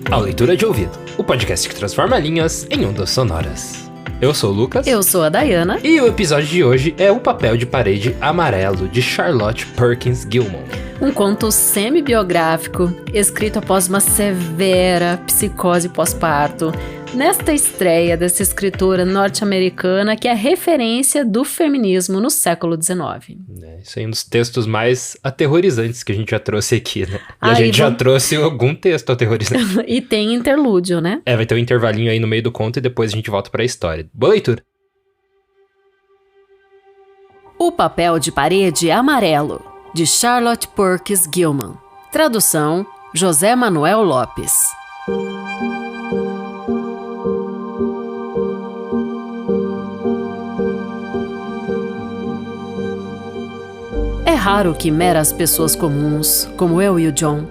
A Leitura de Ouvido, o podcast que transforma linhas em ondas sonoras. Eu sou o Lucas. Eu sou a Dayana. E o episódio de hoje é O Papel de Parede Amarelo, de Charlotte Perkins Gilman. Um conto semi-biográfico, escrito após uma severa psicose pós-parto, nesta estreia dessa escritora norte-americana que é referência do feminismo no século XIX. Isso aí é um dos textos mais aterrorizantes que a gente já trouxe aqui, né? E a gente já trouxe algum texto aterrorizante. E tem interlúdio, né? Vai ter um intervalinho aí no meio do conto e depois a gente volta pra história. Boa leitura! O Papel de Parede Amarelo, de Charlotte Perkins Gilman. Tradução, José Manuel Lopes. É raro que meras pessoas comuns, como eu e o John,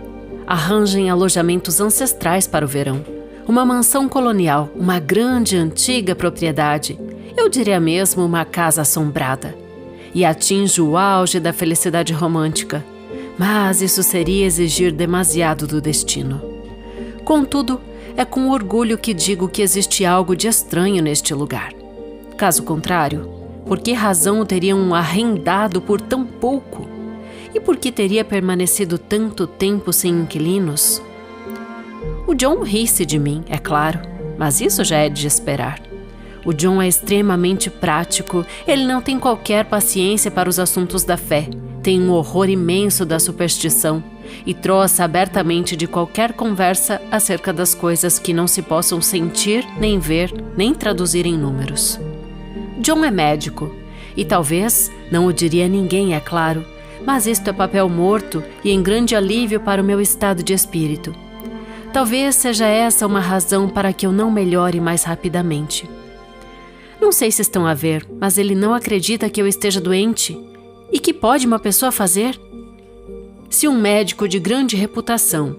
arranjem alojamentos ancestrais para o verão. Uma mansão colonial, uma grande antiga propriedade, eu diria mesmo uma casa assombrada. E atinge o auge da felicidade romântica. Mas isso seria exigir demasiado do destino. Contudo, é com orgulho que digo que existe algo de estranho neste lugar. Caso contrário, por que razão o teriam arrendado por tão pouco? E por que teria permanecido tanto tempo sem inquilinos? O John ri-se de mim, é claro, mas isso já é de esperar. O John é extremamente prático, ele não tem qualquer paciência para os assuntos da fé, tem um horror imenso da superstição e troça abertamente de qualquer conversa acerca das coisas que não se possam sentir, nem ver, nem traduzir em números. John é médico, e talvez não o diria a ninguém, é claro, mas isto é papel morto e em grande alívio para o meu estado de espírito. Talvez seja essa uma razão para que eu não melhore mais rapidamente. Não sei se estão a ver, mas ele não acredita que eu esteja doente. E que pode uma pessoa fazer? Se um médico de grande reputação,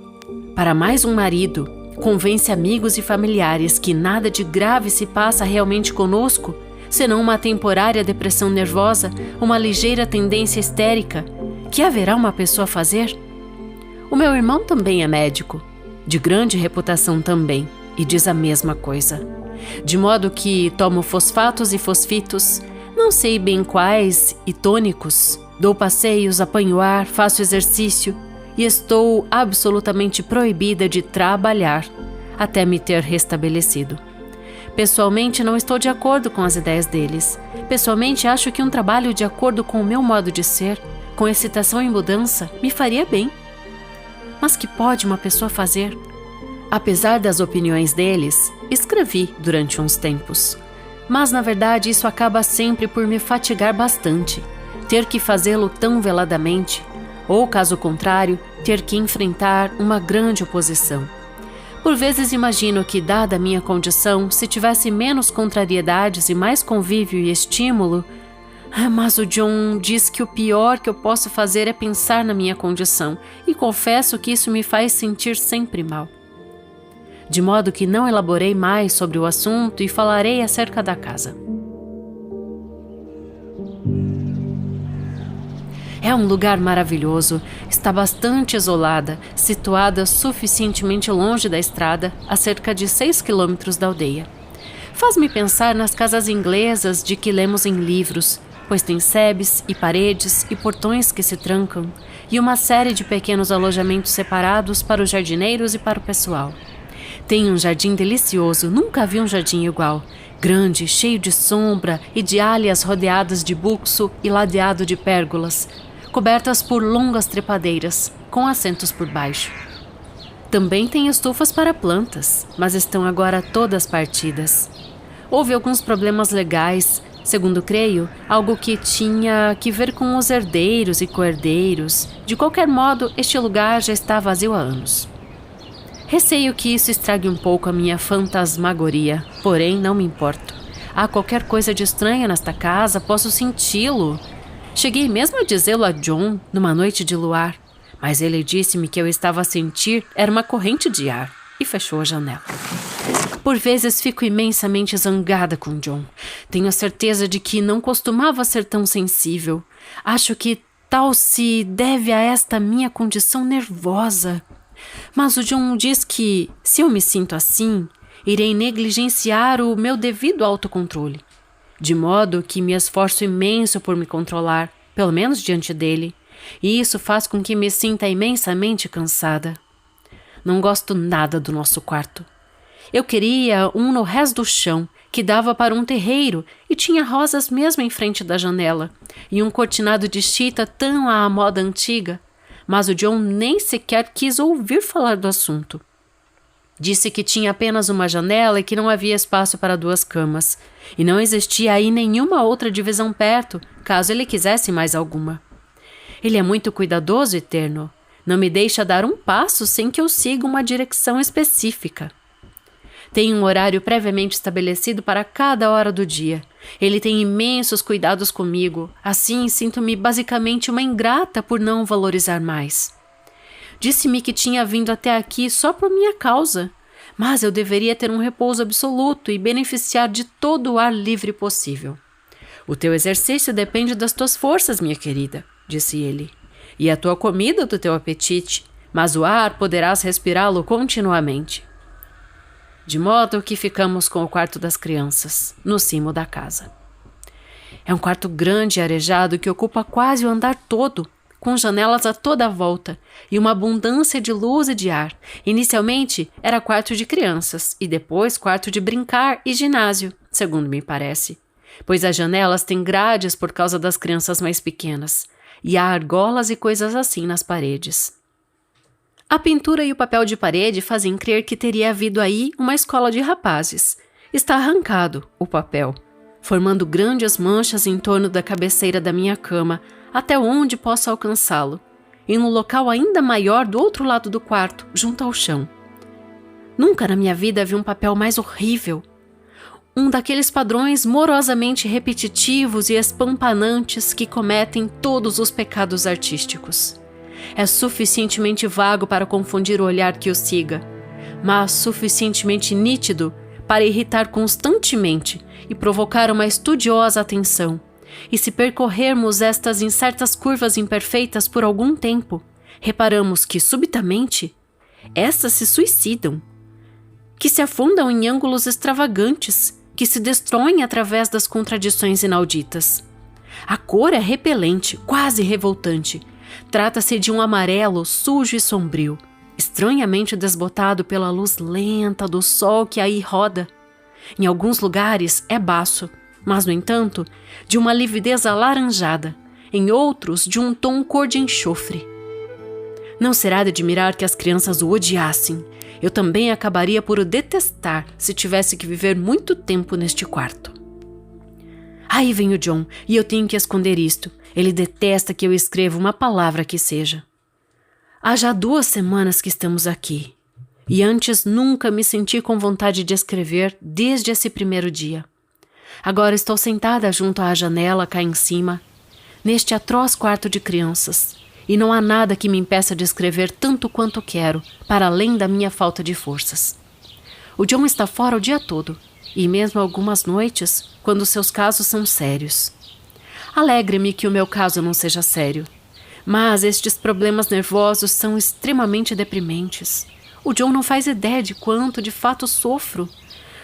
para mais um marido, convence amigos e familiares que nada de grave se passa realmente conosco, senão uma temporária depressão nervosa, uma ligeira tendência histérica, que haverá uma pessoa a fazer? O meu irmão também é médico, de grande reputação também, e diz a mesma coisa. De modo que tomo fosfatos e fosfitos, não sei bem quais, e tônicos, dou passeios, apanho ar, faço exercício e estou absolutamente proibida de trabalhar até me ter restabelecido. Pessoalmente não estou de acordo com as ideias deles. Pessoalmente acho que um trabalho de acordo com o meu modo de ser, com excitação e mudança, me faria bem. Mas que pode uma pessoa fazer? Apesar das opiniões deles, escrevi durante uns tempos. Mas, na verdade, isso acaba sempre por me fatigar bastante. Ter que fazê-lo tão veladamente, ou, caso contrário, ter que enfrentar uma grande oposição. Por vezes imagino que, dada a minha condição, se tivesse menos contrariedades e mais convívio e estímulo... Mas o John diz que o pior que eu posso fazer é pensar na minha condição, e confesso que isso me faz sentir sempre mal. De modo que não elaborei mais sobre o assunto e falarei acerca da casa. É um lugar maravilhoso, está bastante isolada, situada suficientemente longe da estrada, a cerca de 6 quilômetros da aldeia. Faz-me pensar nas casas inglesas de que lemos em livros, pois tem sebes e paredes e portões que se trancam, e uma série de pequenos alojamentos separados para os jardineiros e para o pessoal. Tem um jardim delicioso, nunca vi um jardim igual. Grande, cheio de sombra e de alhas rodeadas de buxo e ladeado de pérgolas, cobertas por longas trepadeiras, com assentos por baixo. Também tem estufas para plantas, mas estão agora todas partidas. Houve alguns problemas legais, segundo creio, algo que tinha que ver com os herdeiros e co-herdeiros. De qualquer modo, este lugar já está vazio há anos. Receio que isso estrague um pouco a minha fantasmagoria, porém não me importo. Há qualquer coisa de estranha nesta casa, posso senti-lo. Cheguei mesmo a dizê-lo a John numa noite de luar, mas ele disse-me que eu estava a sentir era uma corrente de ar e fechou a janela. Por vezes fico imensamente zangada com John. Tenho a certeza de que não costumava ser tão sensível. Acho que tal se deve a esta minha condição nervosa. Mas o John diz que, se eu me sinto assim, irei negligenciar o meu devido autocontrole, de modo que me esforço imenso por me controlar, pelo menos diante dele, e isso faz com que me sinta imensamente cansada. Não gosto nada do nosso quarto. Eu queria um no rés do chão, que dava para um terreiro e tinha rosas mesmo em frente da janela, e um cortinado de chita tão à moda antiga, mas o John nem sequer quis ouvir falar do assunto. Disse que tinha apenas uma janela e que não havia espaço para 2 camas, e não existia aí nenhuma outra divisão perto, caso ele quisesse mais alguma. Ele é muito cuidadoso, Eterno. Não me deixa dar um passo sem que eu siga uma direção específica. Tem um horário previamente estabelecido para cada hora do dia. Ele tem imensos cuidados comigo. Assim, sinto-me basicamente uma ingrata por não valorizar mais. Disse-me que tinha vindo até aqui só por minha causa, mas eu deveria ter um repouso absoluto e beneficiar de todo o ar livre possível. O teu exercício depende das tuas forças, minha querida, disse ele, e a tua comida do teu apetite, mas o ar poderás respirá-lo continuamente. De modo que ficamos com o quarto das crianças, no cimo da casa. É um quarto grande e arejado que ocupa quase o andar todo, com janelas a toda a volta e uma abundância de luz e de ar. Inicialmente era quarto de crianças e depois quarto de brincar e ginásio, segundo me parece, pois as janelas têm grades por causa das crianças mais pequenas e há argolas e coisas assim nas paredes. A pintura e o papel de parede fazem crer que teria havido aí uma escola de rapazes. Está arrancado, o papel, formando grandes manchas em torno da cabeceira da minha cama, até onde posso alcançá-lo, e num local ainda maior do outro lado do quarto, junto ao chão. Nunca na minha vida vi um papel mais horrível. Um daqueles padrões morosamente repetitivos e espampanantes que cometem todos os pecados artísticos. É suficientemente vago para confundir o olhar que o siga, mas suficientemente nítido para irritar constantemente e provocar uma estudiosa atenção. E se percorrermos estas incertas curvas imperfeitas por algum tempo, reparamos que, subitamente, estas se suicidam, que se afundam em ângulos extravagantes, que se destroem através das contradições inauditas. A cor é repelente, quase revoltante. Trata-se de um amarelo sujo e sombrio, estranhamente desbotado pela luz lenta do sol que aí roda. Em alguns lugares é baço, mas, no entanto, de uma lividez alaranjada, em outros de um tom cor de enxofre. Não será de admirar que as crianças o odiassem. Eu também acabaria por o detestar se tivesse que viver muito tempo neste quarto. Aí vem o John, e eu tenho que esconder isto. Ele detesta que eu escreva uma palavra que seja. Há já 2 semanas que estamos aqui, e antes nunca me senti com vontade de escrever desde esse primeiro dia. Agora estou sentada junto à janela cá em cima, neste atroz quarto de crianças, e não há nada que me impeça de escrever tanto quanto quero, para além da minha falta de forças. O John está fora o dia todo, e mesmo algumas noites, quando seus casos são sérios. Alegre-me que o meu caso não seja sério, mas estes problemas nervosos são extremamente deprimentes. O John não faz ideia de quanto de fato sofro.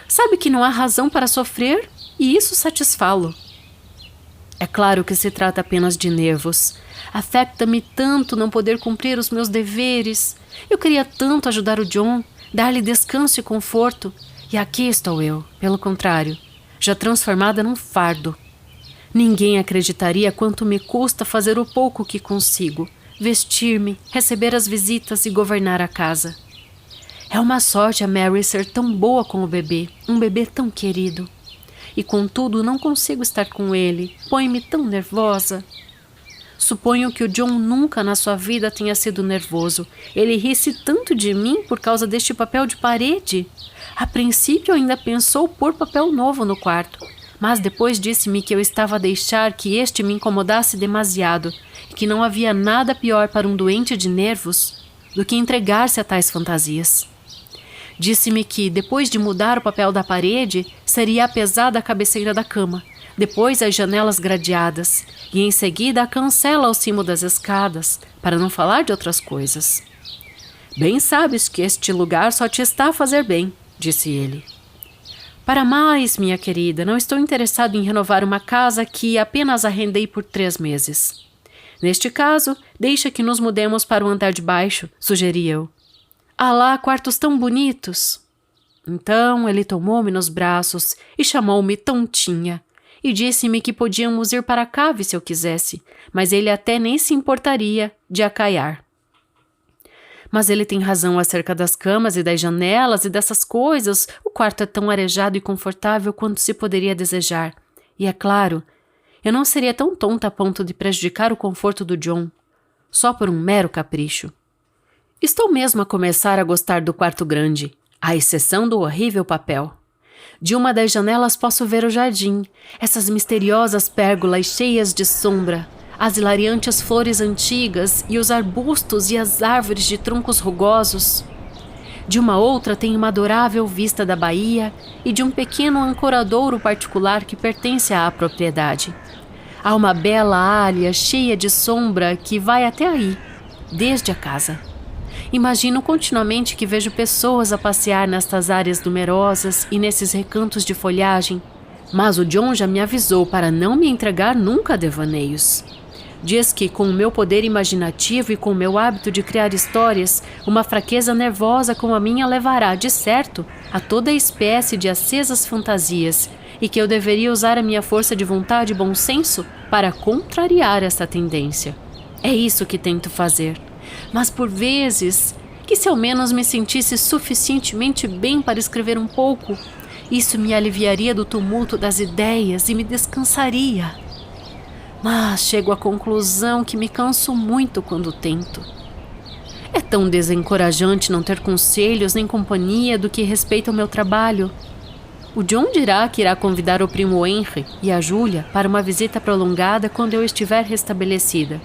Sabe que não há razão para sofrer e isso satisfá-lo. É claro que se trata apenas de nervos. Afeta-me tanto não poder cumprir os meus deveres. Eu queria tanto ajudar o John, dar-lhe descanso e conforto. E aqui estou eu, pelo contrário, já transformada num fardo. Ninguém acreditaria quanto me custa fazer o pouco que consigo, vestir-me, receber as visitas e governar a casa. É uma sorte a Mary ser tão boa com o bebê, um bebê tão querido. E contudo não consigo estar com ele, põe-me tão nervosa. Suponho que o John nunca na sua vida tenha sido nervoso. Ele ri-se tanto de mim por causa deste papel de parede. A princípio ainda pensou pôr papel novo no quarto, mas depois disse-me que eu estava a deixar que este me incomodasse demasiado e que não havia nada pior para um doente de nervos do que entregar-se a tais fantasias. Disse-me que, depois de mudar o papel da parede, seria a pesada cabeceira da cama, depois as janelas gradeadas e em seguida a cancela ao cimo das escadas, para não falar de outras coisas. Bem sabes que este lugar só te está a fazer bem, disse ele. Para mais, minha querida, não estou interessado em renovar uma casa que apenas arrendei por 3 meses. Neste caso, deixa que nos mudemos para o andar de baixo, sugeri eu. Há lá quartos tão bonitos. Então ele tomou-me nos braços e chamou-me tontinha e disse-me que podíamos ir para a cave se eu quisesse, mas ele até nem se importaria de acaiar. Mas ele tem razão acerca das camas e das janelas e dessas coisas. O quarto é tão arejado e confortável quanto se poderia desejar. E é claro, eu não seria tão tonta a ponto de prejudicar o conforto do John, só por um mero capricho. Estou mesmo a começar a gostar do quarto grande, à exceção do horrível papel. De uma das janelas posso ver o jardim, essas misteriosas pérgolas cheias de sombra, as hilariantes flores antigas e os arbustos e as árvores de troncos rugosos. De uma outra tem uma adorável vista da baía e de um pequeno ancoradouro particular que pertence à propriedade. Há uma bela área cheia de sombra que vai até aí, desde a casa. Imagino continuamente que vejo pessoas a passear nestas áreas numerosas e nesses recantos de folhagem, mas o John já me avisou para não me entregar nunca a devaneios. Diz que, com o meu poder imaginativo e com o meu hábito de criar histórias, uma fraqueza nervosa como a minha levará, de certo, a toda espécie de acesas fantasias, e que eu deveria usar a minha força de vontade e bom senso para contrariar essa tendência. É isso que tento fazer. Mas, por vezes, que se ao menos me sentisse suficientemente bem para escrever um pouco, isso me aliviaria do tumulto das ideias e me descansaria. Mas chego à conclusão que me canso muito quando tento. É tão desencorajante não ter conselhos nem companhia do que respeita ao meu trabalho. O John dirá que irá convidar o primo Henry e a Júlia para uma visita prolongada quando eu estiver restabelecida.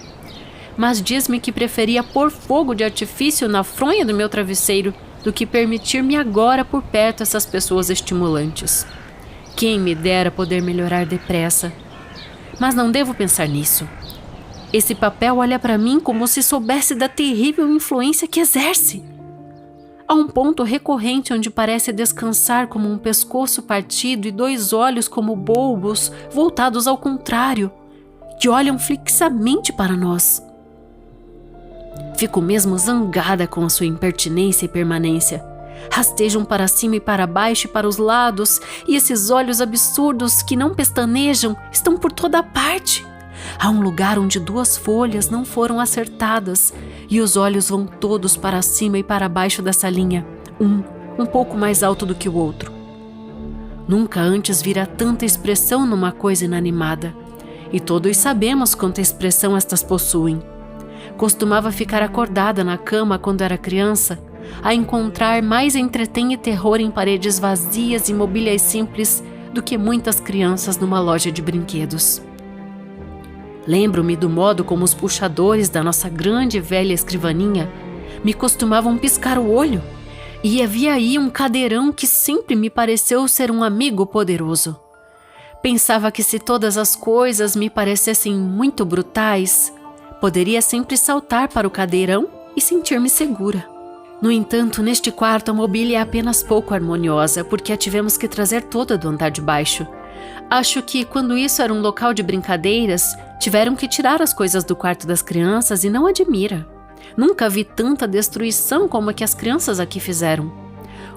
Mas diz-me que preferia pôr fogo de artifício na fronha do meu travesseiro do que permitir-me agora por perto essas pessoas estimulantes. Quem me dera poder melhorar depressa. Mas não devo pensar nisso. Esse papel olha para mim como se soubesse da terrível influência que exerce. Há um ponto recorrente onde parece descansar como um pescoço partido e 2 olhos como bulbos voltados ao contrário, que olham fixamente para nós. Fico mesmo zangada com a sua impertinência e permanência. Rastejam para cima e para baixo e para os lados, e esses olhos absurdos que não pestanejam estão por toda parte. Há um lugar onde 2 folhas não foram acertadas, e os olhos vão todos para cima e para baixo dessa linha, um pouco mais alto do que o outro. Nunca antes vira tanta expressão numa coisa inanimada, e todos sabemos quanta expressão estas possuem. Costumava ficar acordada na cama quando era criança, a encontrar mais entretém e terror em paredes vazias e mobílias simples do que muitas crianças numa loja de brinquedos. Lembro-me do modo como os puxadores da nossa grande e velha escrivaninha me costumavam piscar o olho, e havia aí um cadeirão que sempre me pareceu ser um amigo poderoso. Pensava que se todas as coisas me parecessem muito brutais, poderia sempre saltar para o cadeirão e sentir-me segura. No entanto, neste quarto a mobília é apenas pouco harmoniosa, porque a tivemos que trazer toda do andar de baixo. Acho que, quando isso era um local de brincadeiras, tiveram que tirar as coisas do quarto das crianças e não admira. Nunca vi tanta destruição como a que as crianças aqui fizeram.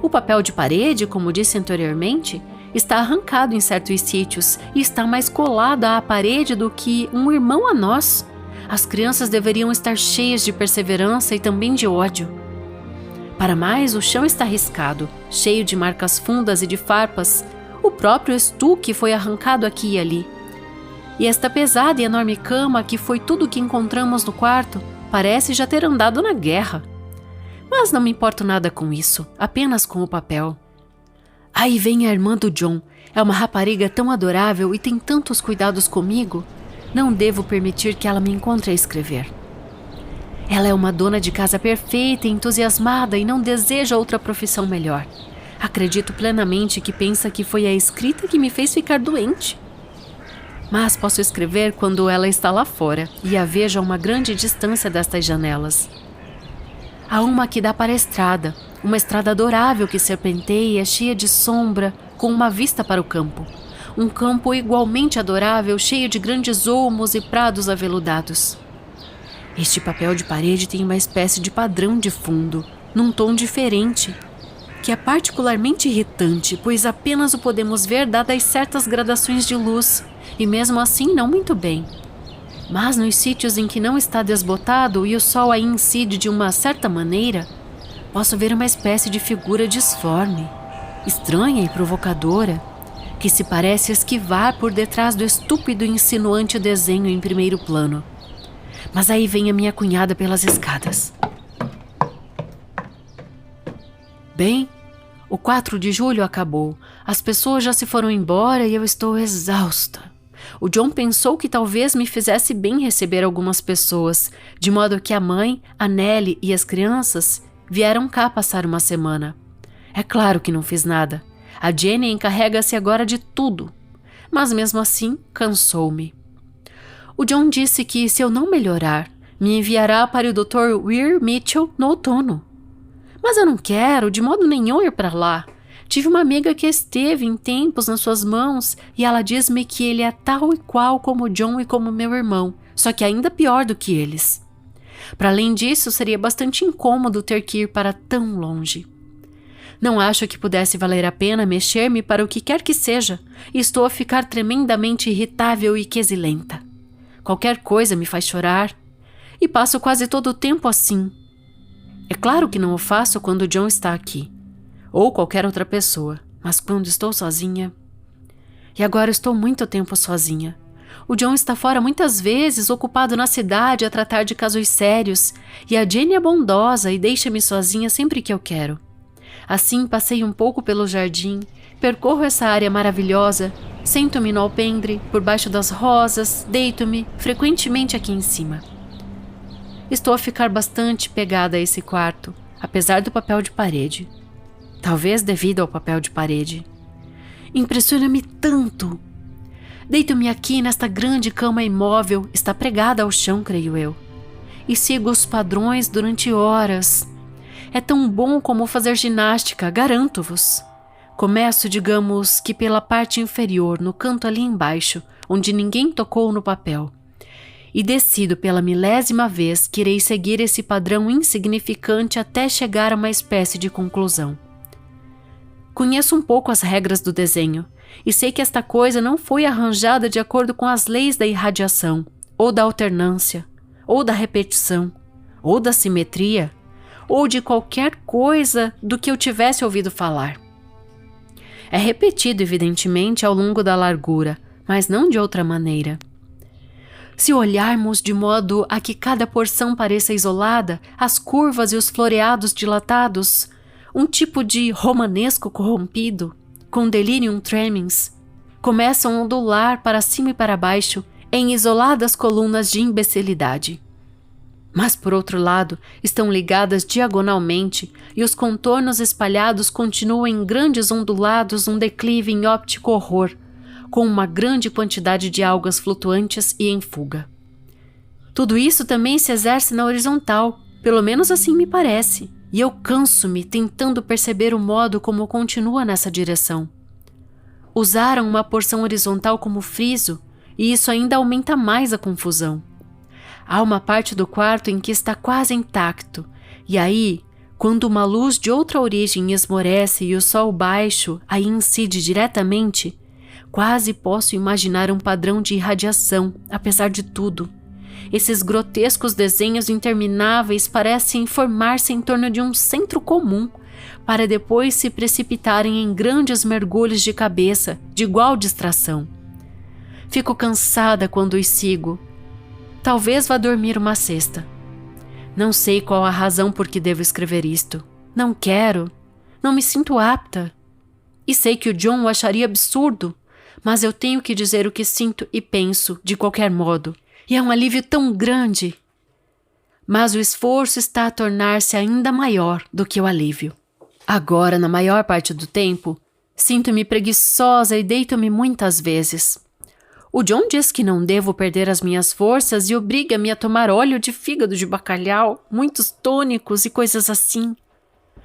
O papel de parede, como disse anteriormente, está arrancado em certos sítios e está mais colado à parede do que um irmão a nós. As crianças deveriam estar cheias de perseverança e também de ódio. Para mais, o chão está riscado, cheio de marcas fundas e de farpas. O próprio estuque foi arrancado aqui e ali. E esta pesada e enorme cama, que foi tudo o que encontramos no quarto, parece já ter andado na guerra. Mas não me importo nada com isso, apenas com o papel. Aí vem a irmã do John. É uma rapariga tão adorável e tem tantos cuidados comigo. Não devo permitir que ela me encontre a escrever. Ela é uma dona de casa perfeita e entusiasmada e não deseja outra profissão melhor. Acredito plenamente que pensa que foi a escrita que me fez ficar doente. Mas posso escrever quando ela está lá fora e a vejo a uma grande distância destas janelas. Há uma que dá para a estrada, uma estrada adorável que serpenteia, cheia de sombra, com uma vista para o campo. Um campo igualmente adorável, cheio de grandes olmos e prados aveludados. Este papel de parede tem uma espécie de padrão de fundo, num tom diferente, que é particularmente irritante, pois apenas o podemos ver dadas certas gradações de luz, e mesmo assim não muito bem. Mas nos sítios em que não está desbotado e o sol aí incide de uma certa maneira, posso ver uma espécie de figura disforme, estranha e provocadora, que se parece esquivar por detrás do estúpido e insinuante desenho em primeiro plano. Mas aí vem a minha cunhada pelas escadas. Bem, o 4 de julho acabou. As pessoas já se foram embora e eu estou exausta. O John pensou que talvez me fizesse bem receber algumas pessoas, de modo que a mãe, a Nellie e as crianças vieram cá passar uma semana. É claro que não fiz nada. A Jenny encarrega-se agora de tudo. Mas mesmo assim, cansou-me. O John disse que, se eu não melhorar, me enviará para o Dr. Weir Mitchell no outono. Mas eu não quero, de modo nenhum, ir para lá. Tive uma amiga que esteve em tempos nas suas mãos e ela diz-me que ele é tal e qual como o John e como meu irmão, só que ainda pior do que eles. Para além disso, seria bastante incômodo ter que ir para tão longe. Não acho que pudesse valer a pena mexer-me para o que quer que seja e estou a ficar tremendamente irritável e quesilenta. Qualquer coisa me faz chorar e passo quase todo o tempo assim. É claro que não o faço quando o John está aqui, ou qualquer outra pessoa, mas quando estou sozinha... E agora estou muito tempo sozinha. O John está fora muitas vezes, ocupado na cidade a tratar de casos sérios, e a Jenny é bondosa e deixa-me sozinha sempre que eu quero. Assim passeio um pouco pelo jardim, percorro essa área maravilhosa, sento-me no alpendre, por baixo das rosas, deito-me, frequentemente aqui em cima. Estou a ficar bastante pegada a esse quarto, apesar do papel de parede. Talvez devido ao papel de parede. Impressiona-me tanto. Deito-me aqui nesta grande cama imóvel, está pregada ao chão, creio eu, e sigo os padrões durante horas. É tão bom como fazer ginástica, garanto-vos. Começo, digamos, que pela parte inferior, no canto ali embaixo, onde ninguém tocou no papel. E decido pela milésima vez que irei seguir esse padrão insignificante até chegar a uma espécie de conclusão. Conheço um pouco as regras do desenho, e sei que esta coisa não foi arranjada de acordo com as leis da irradiação, ou da alternância, ou da repetição, ou da simetria, ou de qualquer coisa do que eu tivesse ouvido falar. É repetido, evidentemente, ao longo da largura, mas não de outra maneira. Se olharmos de modo a que cada porção pareça isolada, as curvas e os floreados dilatados, um tipo de romanesco corrompido, com delirium tremens, começam a ondular para cima e para baixo em isoladas colunas de imbecilidade. Mas, por outro lado, estão ligadas diagonalmente e os contornos espalhados continuam em grandes ondulados num declive em óptico horror, com uma grande quantidade de algas flutuantes e em fuga. Tudo isso também se exerce na horizontal, pelo menos assim me parece, e eu canso-me tentando perceber o modo como continua nessa direção. Usaram uma porção horizontal como friso, e isso ainda aumenta mais a confusão. Há uma parte do quarto em que está quase intacto, e aí, quando uma luz de outra origem esmorece e o sol baixo aí incide diretamente, quase posso imaginar um padrão de irradiação, apesar de tudo. Esses grotescos desenhos intermináveis parecem formar-se em torno de um centro comum, para depois se precipitarem em grandes mergulhos de cabeça, de igual distração. Fico cansada quando os sigo. Talvez vá dormir uma cesta. Não sei qual a razão por que devo escrever isto. Não quero. Não me sinto apta. E sei que o John o acharia absurdo, mas eu tenho que dizer o que sinto e penso, de qualquer modo. E é um alívio tão grande. Mas o esforço está a tornar-se ainda maior do que o alívio. Agora, na maior parte do tempo, sinto-me preguiçosa e deito-me muitas vezes. O John diz que não devo perder as minhas forças e obriga-me a tomar óleo de fígado de bacalhau, muitos tônicos e coisas assim.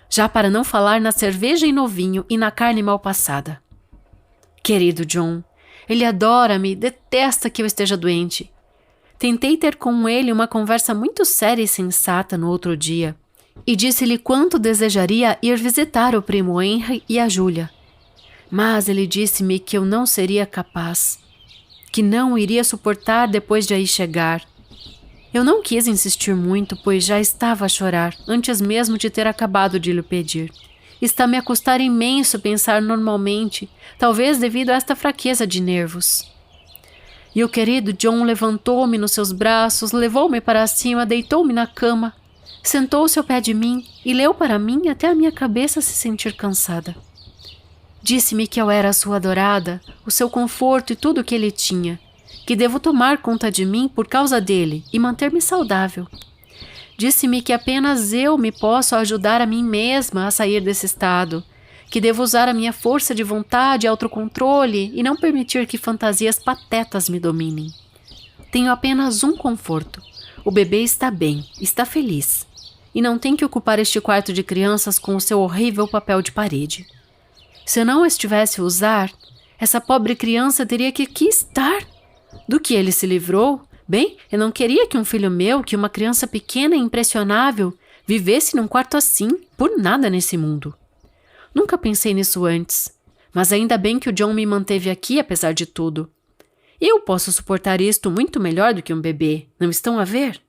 Já para não falar na cerveja e no vinho e na carne mal passada. Querido John, ele adora-me, detesta que eu esteja doente. Tentei ter com ele uma conversa muito séria e sensata no outro dia, e disse-lhe quanto desejaria ir visitar o primo Henry e a Julia. Mas ele disse-me que eu não seria capaz, que não iria suportar depois de aí chegar. Eu não quis insistir muito, pois já estava a chorar, antes mesmo de ter acabado de lhe pedir. Está-me a custar imenso pensar normalmente, talvez devido a esta fraqueza de nervos. E o querido John levantou-me nos seus braços, levou-me para cima, deitou-me na cama, sentou-se ao pé de mim e leu para mim até a minha cabeça se sentir cansada. Disse-me que eu era a sua adorada, o seu conforto e tudo o que ele tinha, que devo tomar conta de mim por causa dele e manter-me saudável. Disse-me que apenas eu me posso ajudar a mim mesma a sair desse estado, que devo usar a minha força de vontade e autocontrole e não permitir que fantasias patetas me dominem. Tenho apenas um conforto. O bebê está bem, está feliz, e não tem que ocupar este quarto de crianças com o seu horrível papel de parede. Se eu não estivesse a usar, essa pobre criança teria que aqui estar. Do que ele se livrou? Bem, eu não queria que um filho meu, que uma criança pequena e impressionável, vivesse num quarto assim, por nada nesse mundo. Nunca pensei nisso antes, mas ainda bem que o John me manteve aqui apesar de tudo. Eu posso suportar isto muito melhor do que um bebê, não estão a ver?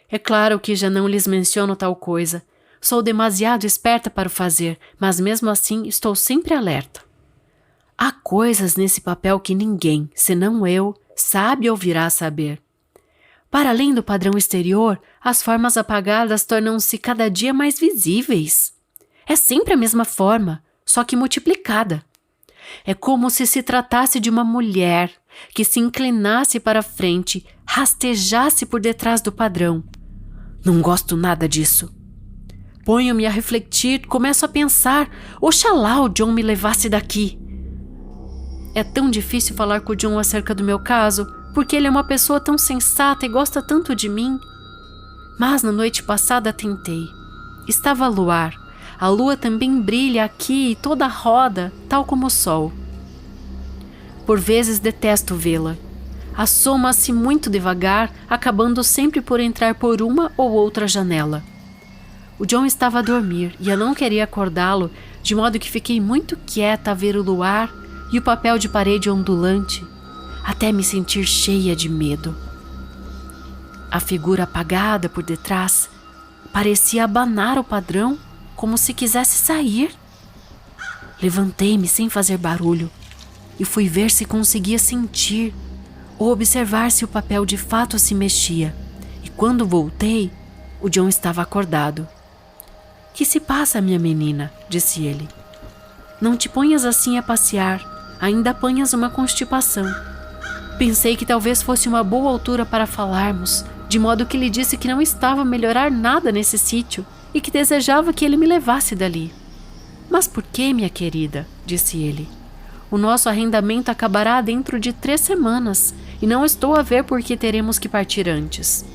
É claro que já não lhes menciono tal coisa. Sou demasiado esperta para o fazer, mas mesmo assim estou sempre alerta. Há coisas nesse papel que ninguém, senão eu, sabe ou virá a saber. Para além do padrão exterior, as formas apagadas tornam-se cada dia mais visíveis. É sempre a mesma forma, só que multiplicada. É como se tratasse de uma mulher que se inclinasse para a frente, rastejasse por detrás do padrão. Não gosto nada disso. Ponho-me a refletir, começo a pensar, oxalá o John me levasse daqui. É tão difícil falar com o John acerca do meu caso, porque ele é uma pessoa tão sensata e gosta tanto de mim. Mas na noite passada tentei. Estava a luar. A lua também brilha aqui e toda roda, tal como o sol. Por vezes detesto vê-la. Assoma-se muito devagar, acabando sempre por entrar por uma ou outra janela. O John estava a dormir e eu não queria acordá-lo, de modo que fiquei muito quieta a ver o luar e o papel de parede ondulante, até me sentir cheia de medo. A figura apagada por detrás parecia abanar o padrão como se quisesse sair. Levantei-me sem fazer barulho e fui ver se conseguia sentir ou observar se o papel de fato se mexia. E quando voltei, o John estava acordado. Que se passa, minha menina? Disse ele. Não te ponhas assim a passear, ainda apanhas uma constipação. Pensei que talvez fosse uma boa altura para falarmos, de modo que lhe disse que não estava a melhorar nada nesse sítio e que desejava que ele me levasse dali. Mas por que, minha querida? Disse ele. O nosso arrendamento acabará dentro de 3 semanas e não estou a ver por que teremos que partir antes.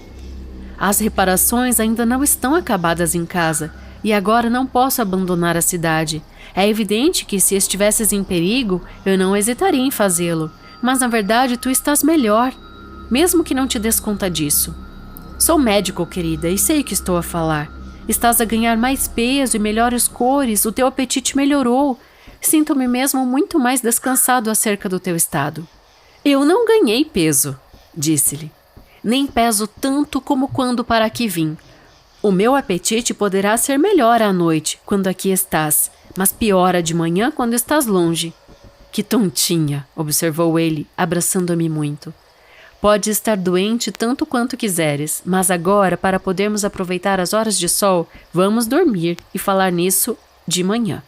As reparações ainda não estão acabadas em casa e agora não posso abandonar a cidade. É evidente que se estivesses em perigo, eu não hesitaria em fazê-lo, mas na verdade tu estás melhor, mesmo que não te des conta disso. Sou médico, querida, e sei o que estou a falar. Estás a ganhar mais peso e melhores cores, o teu apetite melhorou. Sinto-me mesmo muito mais descansado acerca do teu estado. Eu não ganhei peso, disse-lhe. Nem peso tanto como quando para aqui vim. O meu apetite poderá ser melhor à noite, quando aqui estás, mas piora de manhã quando estás longe. Que tontinha, observou ele, abraçando-me muito. Pode estar doente tanto quanto quiseres, mas agora, para podermos aproveitar as horas de sol, vamos dormir e falar nisso de manhã.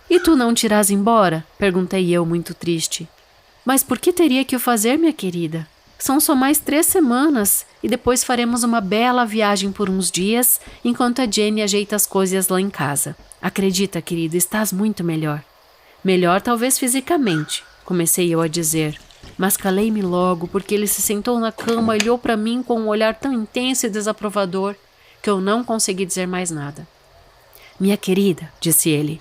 E tu não te irás embora? Perguntei eu, muito triste. Mas por que teria que o fazer, minha querida? São só mais 3 semanas e depois faremos uma bela viagem por uns dias, enquanto a Jenny ajeita as coisas lá em casa. Acredita, querida, estás muito melhor. Melhor talvez fisicamente, comecei eu a dizer. Mas calei-me logo, porque ele se sentou na cama e olhou para mim com um olhar tão intenso e desaprovador que eu não consegui dizer mais nada. Minha querida, disse ele,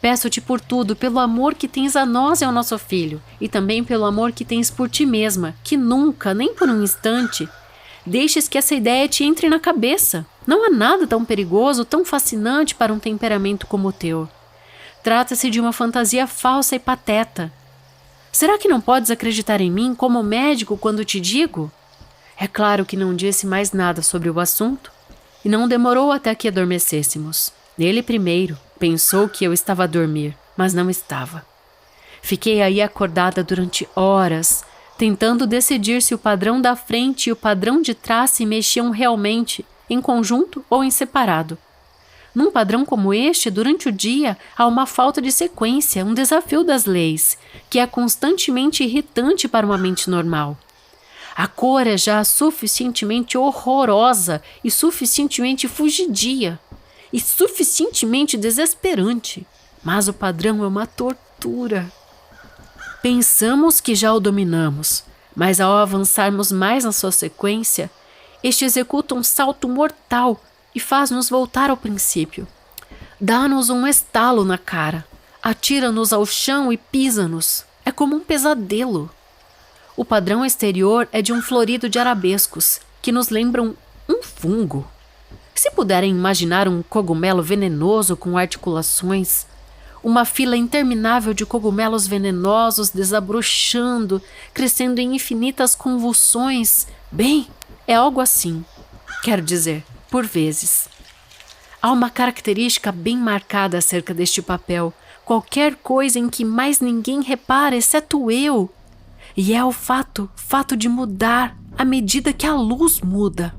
peço-te por tudo, pelo amor que tens a nós e ao nosso filho, e também pelo amor que tens por ti mesma, que nunca, nem por um instante, deixes que essa ideia te entre na cabeça. Não há nada tão perigoso, tão fascinante para um temperamento como o teu. Trata-se de uma fantasia falsa e pateta. Será que não podes acreditar em mim como médico quando te digo? É claro que não disse mais nada sobre o assunto, e não demorou até que adormecêssemos. Ele primeiro pensou que eu estava a dormir, mas não estava. Fiquei aí acordada durante horas, tentando decidir se o padrão da frente e o padrão de trás se mexiam realmente, em conjunto ou em separado. Num padrão como este, durante o dia, há uma falta de sequência, um desafio das leis, que é constantemente irritante para uma mente normal. A cor é já suficientemente horrorosa e suficientemente fugidia, e suficientemente desesperante, mas o padrão é uma tortura. Pensamos que já o dominamos, mas ao avançarmos mais na sua sequência, este executa um salto mortal e faz-nos voltar ao princípio. Dá-nos um estalo na cara, atira-nos ao chão e pisa-nos. É como um pesadelo. O padrão exterior é de um florido de arabescos, que nos lembram um fungo. Se puderem imaginar um cogumelo venenoso com articulações, uma fila interminável de cogumelos venenosos desabrochando, crescendo em infinitas convulsões, bem, é algo assim. Quero dizer, por vezes. Há uma característica bem marcada acerca deste papel, qualquer coisa em que mais ninguém repara, exceto eu. E é o fato de mudar à medida que a luz muda.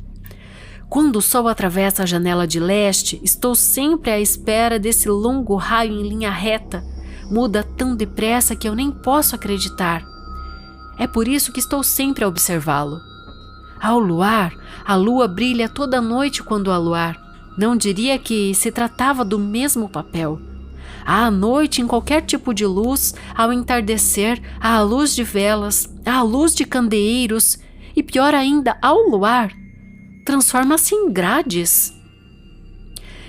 Quando o sol atravessa a janela de leste, estou sempre à espera desse longo raio em linha reta. Muda tão depressa que eu nem posso acreditar. É por isso que estou sempre a observá-lo. Ao luar, a lua brilha toda noite quando há luar. Não diria que se tratava do mesmo papel. Há à noite em qualquer tipo de luz, ao entardecer, há a luz de velas, há a luz de candeeiros e, pior ainda, ao luar, transforma-se em grades.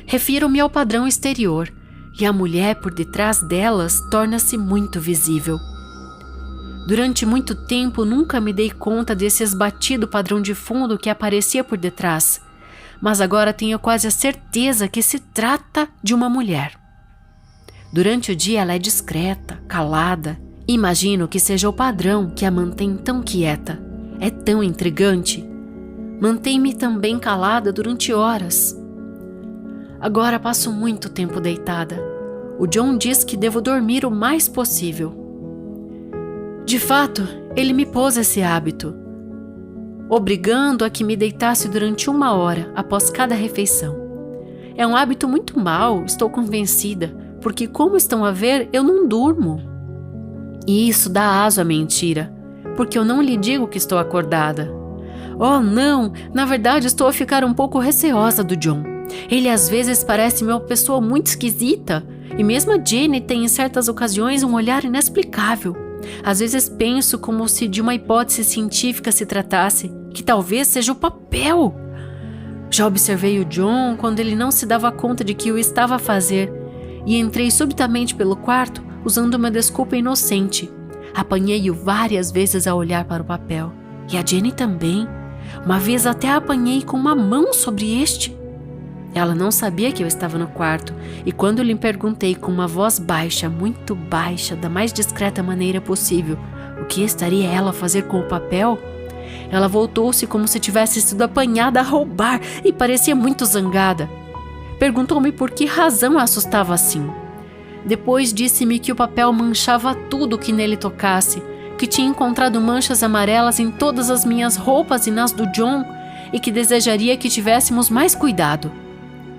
Refiro-me ao padrão exterior, e a mulher por detrás delas torna-se muito visível. Durante muito tempo nunca me dei conta desse esbatido padrão de fundo que aparecia por detrás, mas agora tenho quase a certeza que se trata de uma mulher. Durante o dia ela é discreta, calada. Imagino que seja o padrão que a mantém tão quieta. É tão intrigante. Mantém-me também calada durante horas. Agora passo muito tempo deitada. O John diz que devo dormir o mais possível. De fato, ele me pôs esse hábito, obrigando a que me deitasse durante 1 hora após cada refeição. É um hábito muito mau, estou convencida, porque, como estão a ver, eu não durmo. E isso dá aso à mentira, porque eu não lhe digo que estou acordada. Oh, não! Na verdade, estou a ficar um pouco receosa do John. Ele às vezes parece uma pessoa muito esquisita, e mesmo a Jenny tem em certas ocasiões um olhar inexplicável. Às vezes penso como se de uma hipótese científica se tratasse, que talvez seja o papel. Já observei o John quando ele não se dava conta de que o estava a fazer, e entrei subitamente pelo quarto usando uma desculpa inocente. Apanhei-o várias vezes a olhar para o papel, e a Jenny também. Uma vez até a apanhei com uma mão sobre este. Ela não sabia que eu estava no quarto, e quando lhe perguntei com uma voz baixa, muito baixa, da mais discreta maneira possível, o que estaria ela a fazer com o papel, ela voltou-se como se tivesse sido apanhada a roubar e parecia muito zangada. Perguntou-me por que razão a assustava assim. Depois disse-me que o papel manchava tudo que nele tocasse, que tinha encontrado manchas amarelas em todas as minhas roupas e nas do John, e que desejaria que tivéssemos mais cuidado.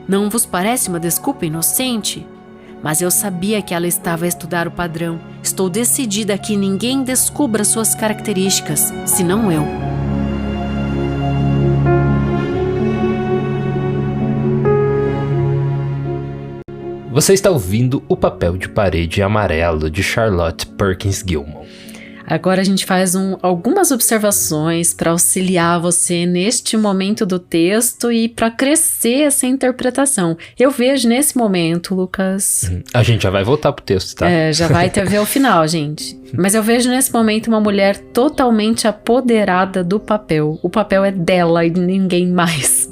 Não vos parece uma desculpa inocente? Mas eu sabia que ela estava a estudar o padrão. Estou decidida que ninguém descubra suas características, senão eu. Você está ouvindo O Papel de Parede Amarelo, de Charlotte Perkins Gilman. Agora a gente faz algumas observações para auxiliar você neste momento do texto e para crescer essa interpretação. Eu vejo nesse momento, Lucas... A gente já vai voltar pro texto, tá? Já vai até ver o final, gente. Mas eu vejo nesse momento uma mulher totalmente apoderada do papel. O papel é dela e de ninguém mais.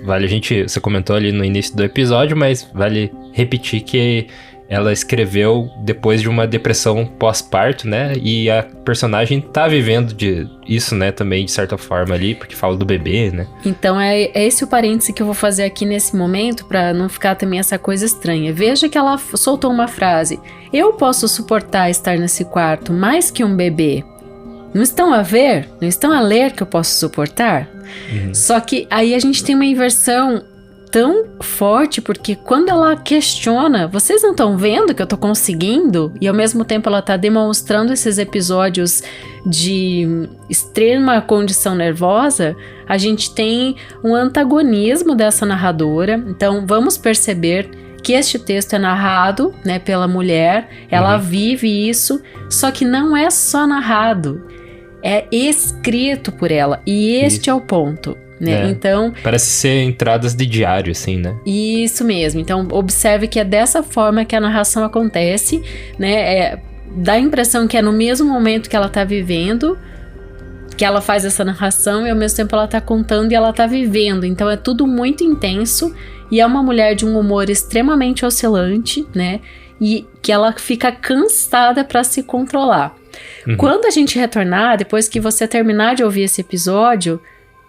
Vale você comentou ali no início do episódio, mas vale repetir que ela escreveu depois de uma depressão pós-parto, né? E a personagem tá vivendo isso, né? Também, de certa forma ali, porque fala do bebê, né? Então, é esse o parêntese que eu vou fazer aqui nesse momento, pra não ficar também essa coisa estranha. Veja que ela soltou uma frase. Eu posso suportar estar nesse quarto mais que um bebê. Não estão a ver? Não estão a ler que eu posso suportar? Só que aí a gente tem uma inversão tão forte, porque quando ela questiona, vocês não estão vendo que eu tô conseguindo? E ao mesmo tempo ela tá demonstrando esses episódios de extrema condição nervosa, a gente tem um antagonismo dessa narradora. Então vamos perceber que este texto é narrado, né, pela mulher, ela vive isso, só que não é só narrado, é escrito por ela, e este é o ponto. Né? Então, parece ser entradas de diário, assim, né? Isso mesmo. Então, observe que é dessa forma que a narração acontece, né? Dá a impressão que é no mesmo momento que ela tá vivendo, que ela faz essa narração, e ao mesmo tempo ela tá contando e ela tá vivendo. Então, é tudo muito intenso, e é uma mulher de um humor extremamente oscilante, né? E que ela fica cansada para se controlar. Quando a gente retornar, depois que você terminar de ouvir esse episódio,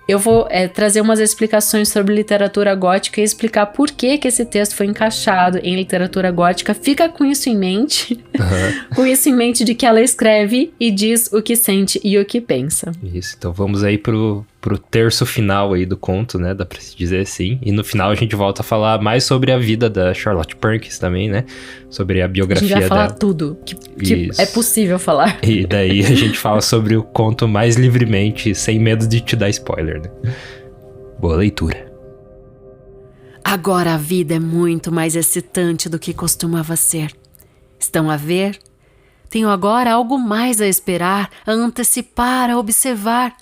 eu vou trazer umas explicações sobre literatura gótica e explicar por que esse texto foi encaixado em literatura gótica. Fica com isso em mente, com isso em mente de que ela escreve e diz o que sente e o que pensa. Isso, então vamos aí pro terço final aí do conto, né, dá pra se dizer assim. E no final a gente volta a falar mais sobre a vida da Charlotte Perkins também, né, sobre a biografia dela. A gente vai falar tudo que é possível falar. E daí a gente fala sobre o conto mais livremente, sem medo de te dar spoiler, né. Boa leitura. Agora a vida é muito mais excitante do que costumava ser. Estão a ver? Tenho agora algo mais a esperar, a antecipar, a observar.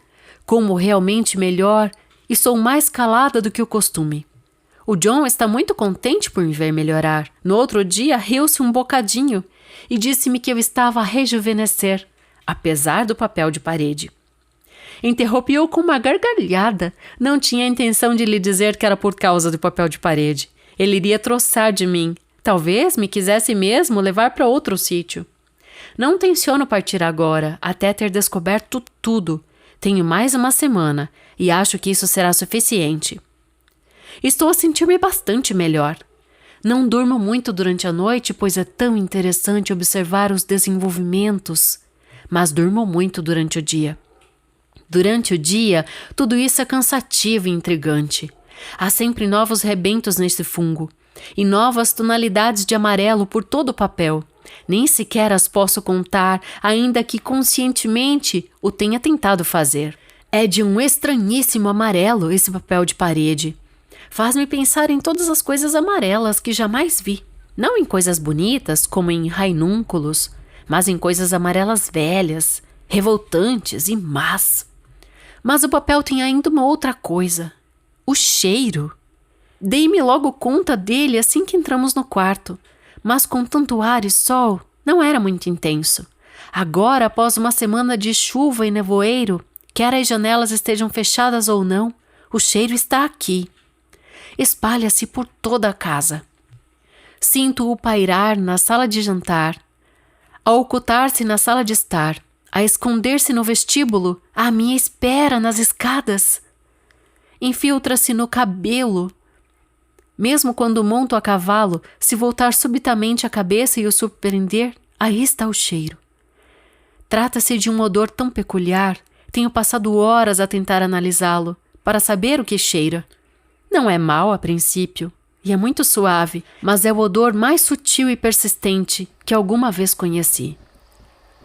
Como realmente melhor, e sou mais calada do que o costume. O John está muito contente por me ver melhorar. No outro dia, riu-se um bocadinho e disse-me que eu estava a rejuvenescer, apesar do papel de parede. Interrompi-o com uma gargalhada. Não tinha a intenção de lhe dizer que era por causa do papel de parede. Ele iria troçar de mim. Talvez me quisesse mesmo levar para outro sítio. Não tenciono partir agora, até ter descoberto tudo. Tenho mais uma semana e acho que isso será suficiente. Estou a sentir-me bastante melhor. Não durmo muito durante a noite, pois é tão interessante observar os desenvolvimentos, mas durmo muito durante o dia. Durante o dia, tudo isso é cansativo e intrigante. Há sempre novos rebentos nesse fungo e novas tonalidades de amarelo por todo o papel. Nem sequer as posso contar, ainda que conscientemente o tenha tentado fazer. É de um estranhíssimo amarelo esse papel de parede. Faz-me pensar em todas as coisas amarelas que jamais vi. Não em coisas bonitas, como em rainúnculos, mas em coisas amarelas velhas, revoltantes e más. Mas o papel tem ainda uma outra coisa. O cheiro. Dei-me logo conta dele assim que entramos no quarto. Mas com tanto ar e sol, não era muito intenso. Agora, após uma semana de chuva e nevoeiro, quer as janelas estejam fechadas ou não, o cheiro está aqui. Espalha-se por toda a casa. Sinto-o pairar na sala de jantar, a ocultar-se na sala de estar, a esconder-se no vestíbulo, à minha espera nas escadas. Infiltra-se no cabelo. Mesmo quando monto a cavalo, se voltar subitamente a cabeça e o surpreender, aí está o cheiro. Trata-se de um odor tão peculiar, tenho passado horas a tentar analisá-lo, para saber o que cheira. Não é mau a princípio, e é muito suave, mas é o odor mais sutil e persistente que alguma vez conheci.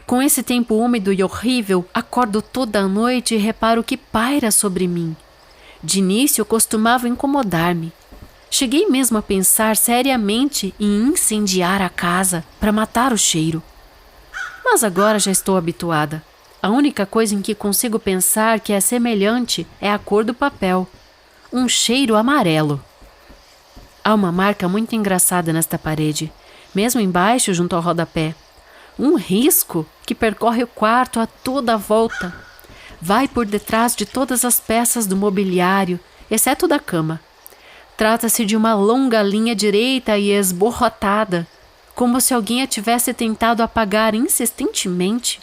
Com esse tempo úmido e horrível, acordo toda a noite e reparo que paira sobre mim. De início costumava incomodar-me. Cheguei mesmo a pensar seriamente em incendiar a casa para matar o cheiro. Mas agora já estou habituada. A única coisa em que consigo pensar que é semelhante é a cor do papel. Um cheiro amarelo. Há uma marca muito engraçada nesta parede, mesmo embaixo junto ao rodapé. Um risco que percorre o quarto a toda a volta. Vai por detrás de todas as peças do mobiliário, exceto da cama. Trata-se de uma longa linha direita e esborrotada, como se alguém a tivesse tentado apagar insistentemente.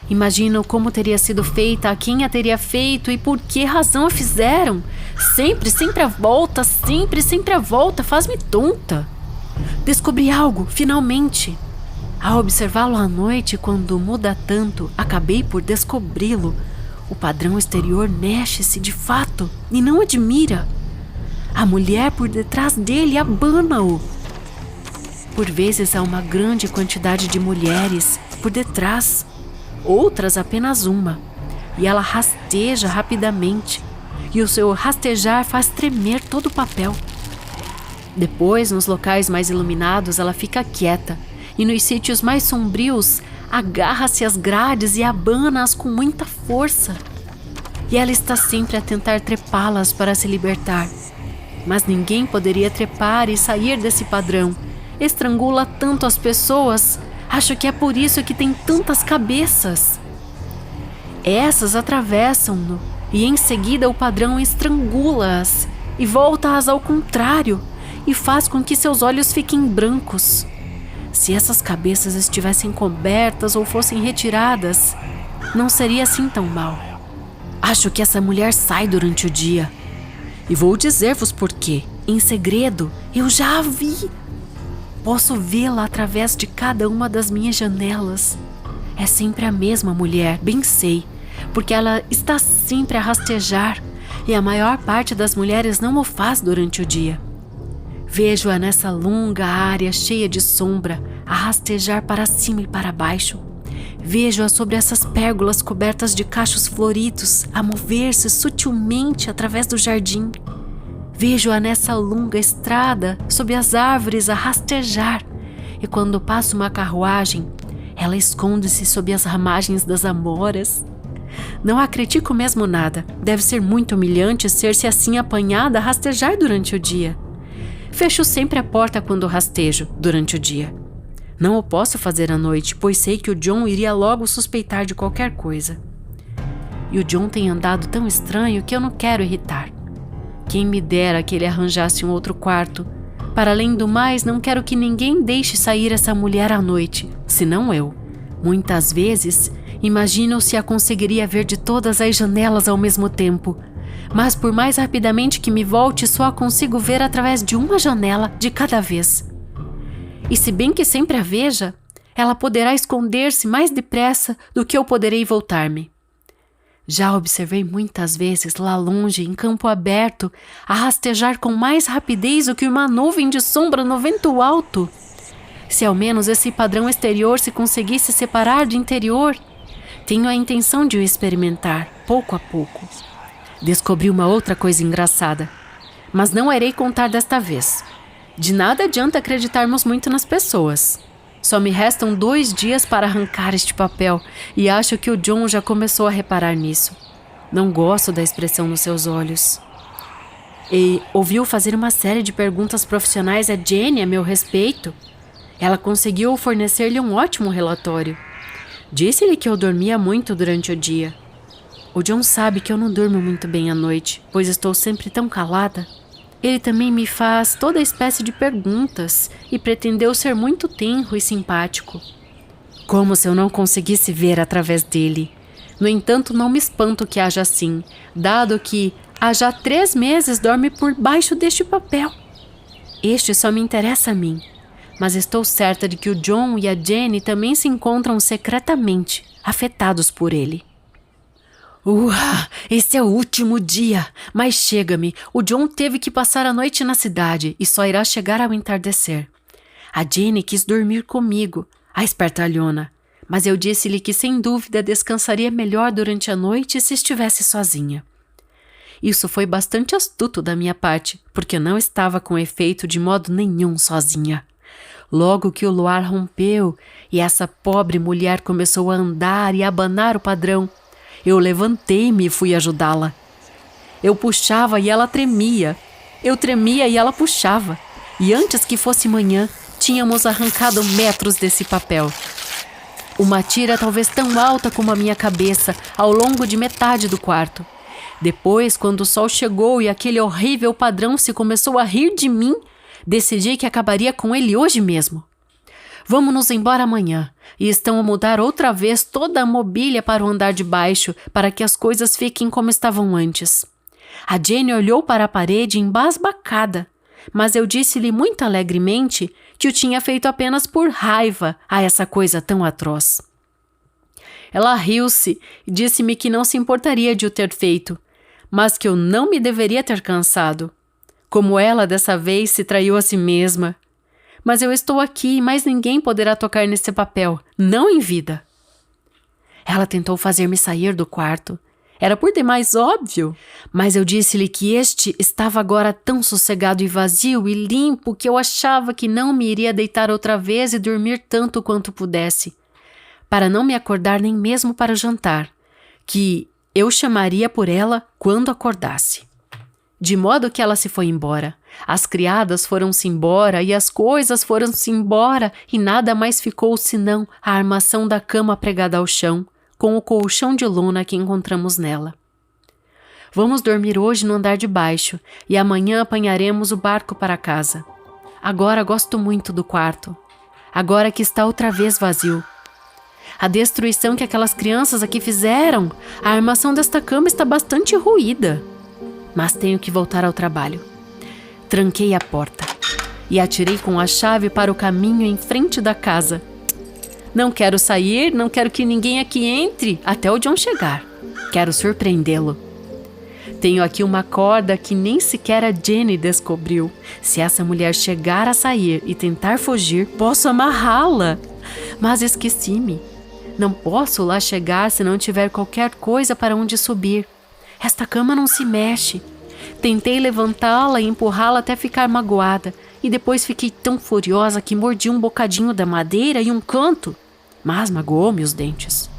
Imagino como teria sido feita, a quem a teria feito e por que razão a fizeram. Sempre a volta, faz-me tonta. Descobri algo, finalmente. Ao observá-lo à noite, quando muda tanto, acabei por descobri-lo. O padrão exterior mexe-se de fato e não admira. A mulher por detrás dele abana-o. Por vezes há uma grande quantidade de mulheres por detrás, outras apenas uma, e ela rasteja rapidamente, e o seu rastejar faz tremer todo o papel. Depois, nos locais mais iluminados, ela fica quieta, e nos sítios mais sombrios, agarra-se às grades e abana-as com muita força. E ela está sempre a tentar trepá-las para se libertar. Mas ninguém poderia trepar e sair desse padrão. Estrangula tanto as pessoas. Acho que é por isso que tem tantas cabeças. Essas atravessam-no e em seguida o padrão estrangula-as e volta-as ao contrário e faz com que seus olhos fiquem brancos. Se essas cabeças estivessem cobertas ou fossem retiradas, não seria assim tão mal. Acho que essa mulher sai durante o dia. E vou dizer-vos por quê. Em segredo, eu já a vi. Posso vê-la através de cada uma das minhas janelas. É sempre a mesma mulher, bem sei, porque ela está sempre a rastejar, e a maior parte das mulheres não o faz durante o dia. Vejo-a nessa longa área cheia de sombra, a rastejar para cima e para baixo. Vejo-a sobre essas pérgolas cobertas de cachos floridos, a mover-se sutilmente através do jardim. Vejo-a nessa longa estrada, sob as árvores, a rastejar. E quando passa uma carruagem, ela esconde-se sob as ramagens das amoras. Não a critico mesmo nada. Deve ser muito humilhante ser-se assim apanhada a rastejar durante o dia. Fecho sempre a porta quando rastejo durante o dia. Não o posso fazer à noite, pois sei que o John iria logo suspeitar de qualquer coisa. E o John tem andado tão estranho que eu não quero irritar. Quem me dera que ele arranjasse um outro quarto. Para além do mais, não quero que ninguém deixe sair essa mulher à noite, senão eu. Muitas vezes, imagino se a conseguiria ver de todas as janelas ao mesmo tempo. Mas por mais rapidamente que me volte, só a consigo ver através de uma janela de cada vez. E se bem que sempre a veja, ela poderá esconder-se mais depressa do que eu poderei voltar-me. Já a observei muitas vezes lá longe, em campo aberto, a rastejar com mais rapidez do que uma nuvem de sombra no vento alto. Se ao menos esse padrão exterior se conseguisse separar do interior, tenho a intenção de o experimentar, pouco a pouco. Descobri uma outra coisa engraçada, mas não irei contar desta vez. De nada adianta acreditarmos muito nas pessoas. Só me restam 2 dias para arrancar este papel e acho que o John já começou a reparar nisso. Não gosto da expressão nos seus olhos. E ouviu fazer uma série de perguntas profissionais a Jenny a meu respeito. Ela conseguiu fornecer-lhe um ótimo relatório. Disse-lhe que eu dormia muito durante o dia. O John sabe que eu não durmo muito bem à noite, pois estou sempre tão calada. Ele também me faz toda espécie de perguntas e pretendeu ser muito tenro e simpático. Como se eu não conseguisse ver através dele. No entanto, não me espanto que haja assim, dado que há já 3 meses dorme por baixo deste papel. Este só me interessa a mim, mas estou certa de que o John e a Jenny também se encontram secretamente afetados por ele. Esse é o último dia, mas chega-me, o John teve que passar a noite na cidade e só irá chegar ao entardecer. A Jenny quis dormir comigo, a espertalhona, mas eu disse-lhe que sem dúvida descansaria melhor durante a noite se estivesse sozinha. Isso foi bastante astuto da minha parte, porque não estava com efeito de modo nenhum sozinha. Logo que o luar rompeu e essa pobre mulher começou a andar e a abanar o padrão, eu levantei-me e fui ajudá-la. Eu puxava e ela tremia. Eu tremia e ela puxava. E antes que fosse manhã, tínhamos arrancado metros desse papel. Uma tira talvez tão alta como a minha cabeça, ao longo de metade do quarto. Depois, quando o sol chegou e aquele horrível padrão se começou a rir de mim, decidi que acabaria com ele hoje mesmo. Vamos nos embora amanhã e estão a mudar outra vez toda a mobília para o andar de baixo, para que as coisas fiquem como estavam antes. A Jenny olhou para a parede embasbacada, mas eu disse-lhe muito alegremente que o tinha feito apenas por raiva a essa coisa tão atroz. Ela riu-se e disse-me que não se importaria de o ter feito, mas que eu não me deveria ter cansado. Como ela dessa vez se traiu a si mesma. Mas eu estou aqui e mais ninguém poderá tocar nesse papel, não em vida. Ela tentou fazer-me sair do quarto. Era por demais óbvio, mas eu disse-lhe que este estava agora tão sossegado e vazio e limpo que eu achava que não me iria deitar outra vez e dormir tanto quanto pudesse, para não me acordar nem mesmo para o jantar, que eu chamaria por ela quando acordasse. De modo que ela se foi embora. As criadas foram-se embora e as coisas foram-se embora e nada mais ficou senão a armação da cama pregada ao chão, com o colchão de lona que encontramos nela. Vamos dormir hoje no andar de baixo e amanhã apanharemos o barco para casa. Agora gosto muito do quarto. Agora que está outra vez vazio. A destruição que aquelas crianças aqui fizeram, a armação desta cama está bastante ruída. Mas tenho que voltar ao trabalho. Tranquei a porta e atirei com a chave para o caminho em frente da casa. Não quero sair, não quero que ninguém aqui entre até o John chegar. Quero surpreendê-lo. Tenho aqui uma corda que nem sequer a Jenny descobriu. Se essa mulher chegar a sair e tentar fugir, posso amarrá-la. Mas esqueci-me. Não posso lá chegar se não tiver qualquer coisa para onde subir. Esta cama não se mexe. Tentei levantá-la e empurrá-la até ficar magoada, e depois fiquei tão furiosa que mordi um bocadinho da madeira e um canto, mas magoou-me os dentes.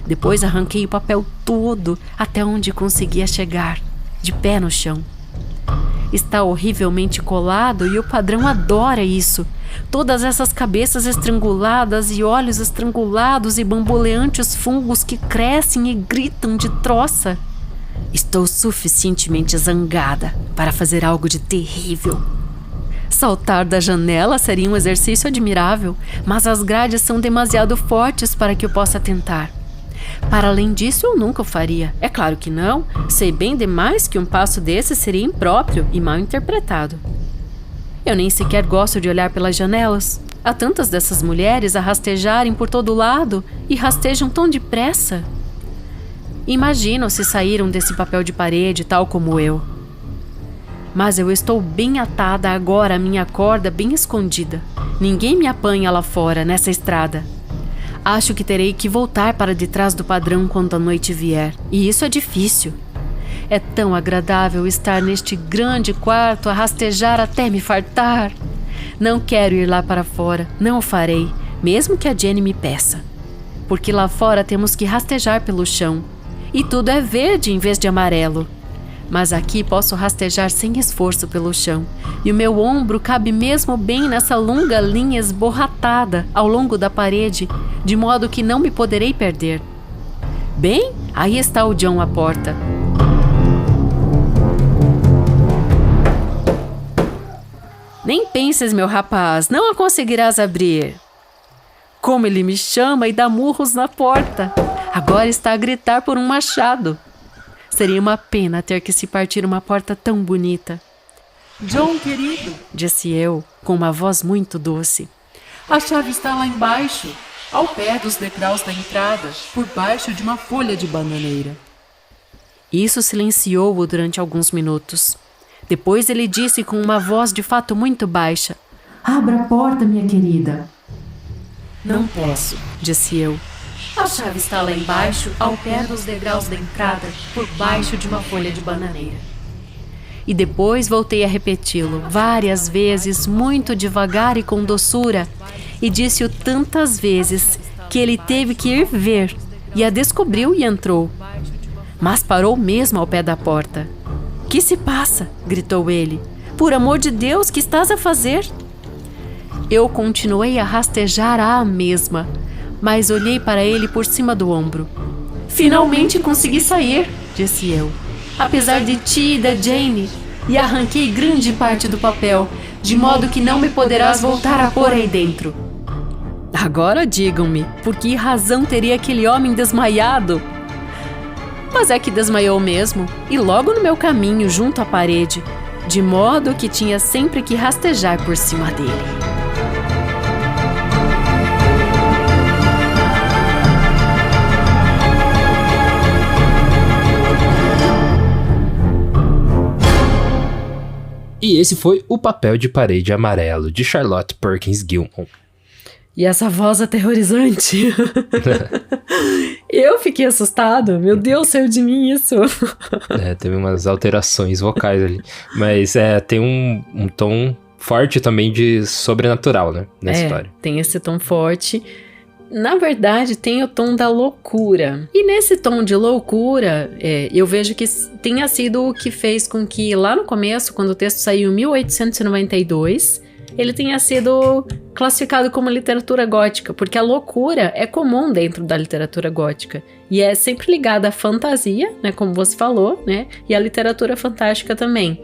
Depois arranquei o papel todo até onde conseguia chegar, de pé no chão. Está horrivelmente colado e o padrão adora isso. Todas essas cabeças estranguladas e olhos estrangulados e bamboleantes fungos que crescem e gritam de troça. Estou suficientemente zangada para fazer algo de terrível. Saltar da janela seria um exercício admirável, mas as grades são demasiado fortes para que eu possa tentar. Para além disso, eu nunca o faria. É claro que não. Sei bem demais que um passo desse seria impróprio e mal interpretado. Eu nem sequer gosto de olhar pelas janelas. Há tantas dessas mulheres a rastejarem por todo lado e rastejam tão depressa. Imagino se saíram desse papel de parede tal como eu. Mas eu estou bem atada agora à minha corda bem escondida. Ninguém me apanha lá fora, nessa estrada. Acho que terei que voltar para detrás do padrão quando a noite vier. E isso é difícil. É tão agradável estar neste grande quarto a rastejar até me fartar. Não quero ir lá para fora, não o farei, mesmo que a Jenny me peça. Porque lá fora temos que rastejar pelo chão. E tudo é verde em vez de amarelo. Mas aqui posso rastejar sem esforço pelo chão. E o meu ombro cabe mesmo bem nessa longa linha esborratada ao longo da parede, de modo que não me poderei perder. Bem, aí está o John à porta. Nem penses, meu rapaz, não a conseguirás abrir. Como ele me chama e dá murros na porta. Agora está a gritar por um machado. Seria uma pena ter que se partir uma porta tão bonita. John, querido, disse eu, com uma voz muito doce. A chave está lá embaixo, ao pé dos degraus da entrada, por baixo de uma folha de bananeira. Isso silenciou-o durante alguns minutos. Depois ele disse com uma voz de fato muito baixa. Abra a porta, minha querida. Não posso, disse eu. A chave está lá embaixo, ao pé dos degraus da entrada, por baixo de uma folha de bananeira. E depois voltei a repeti-lo várias vezes, muito devagar e com doçura. E disse-o tantas vezes que ele teve que ir ver. E a descobriu e entrou. Mas parou mesmo ao pé da porta. "Que se passa?" gritou ele. "Por amor de Deus, que estás a fazer?" Eu continuei a rastejar à mesma, mas olhei para ele por cima do ombro. "Finalmente consegui sair", disse eu, "apesar de ti e da Jane, e arranquei grande parte do papel, de modo que não me poderás voltar a pôr aí dentro." Agora digam-me, por que razão teria aquele homem desmaiado? Mas é que desmaiou mesmo, e logo no meu caminho, junto à parede, de modo que tinha sempre que rastejar por cima dele. E esse foi O Papel de Parede Amarelo, de Charlotte Perkins Gilman. E essa voz aterrorizante. Eu fiquei assustado. Meu Deus, saiu de mim isso. Teve umas alterações vocais ali. Mas tem um tom forte também de sobrenatural, né? Nessa história. Tem esse tom forte. Na verdade, tem o tom da loucura. E nesse tom de loucura, eu vejo que tenha sido o que fez com que lá no começo, quando o texto saiu em 1892... ele tenha sido classificado como literatura gótica, porque a loucura é comum dentro da literatura gótica e é sempre ligada à fantasia, né, como você falou, né, e à literatura fantástica também.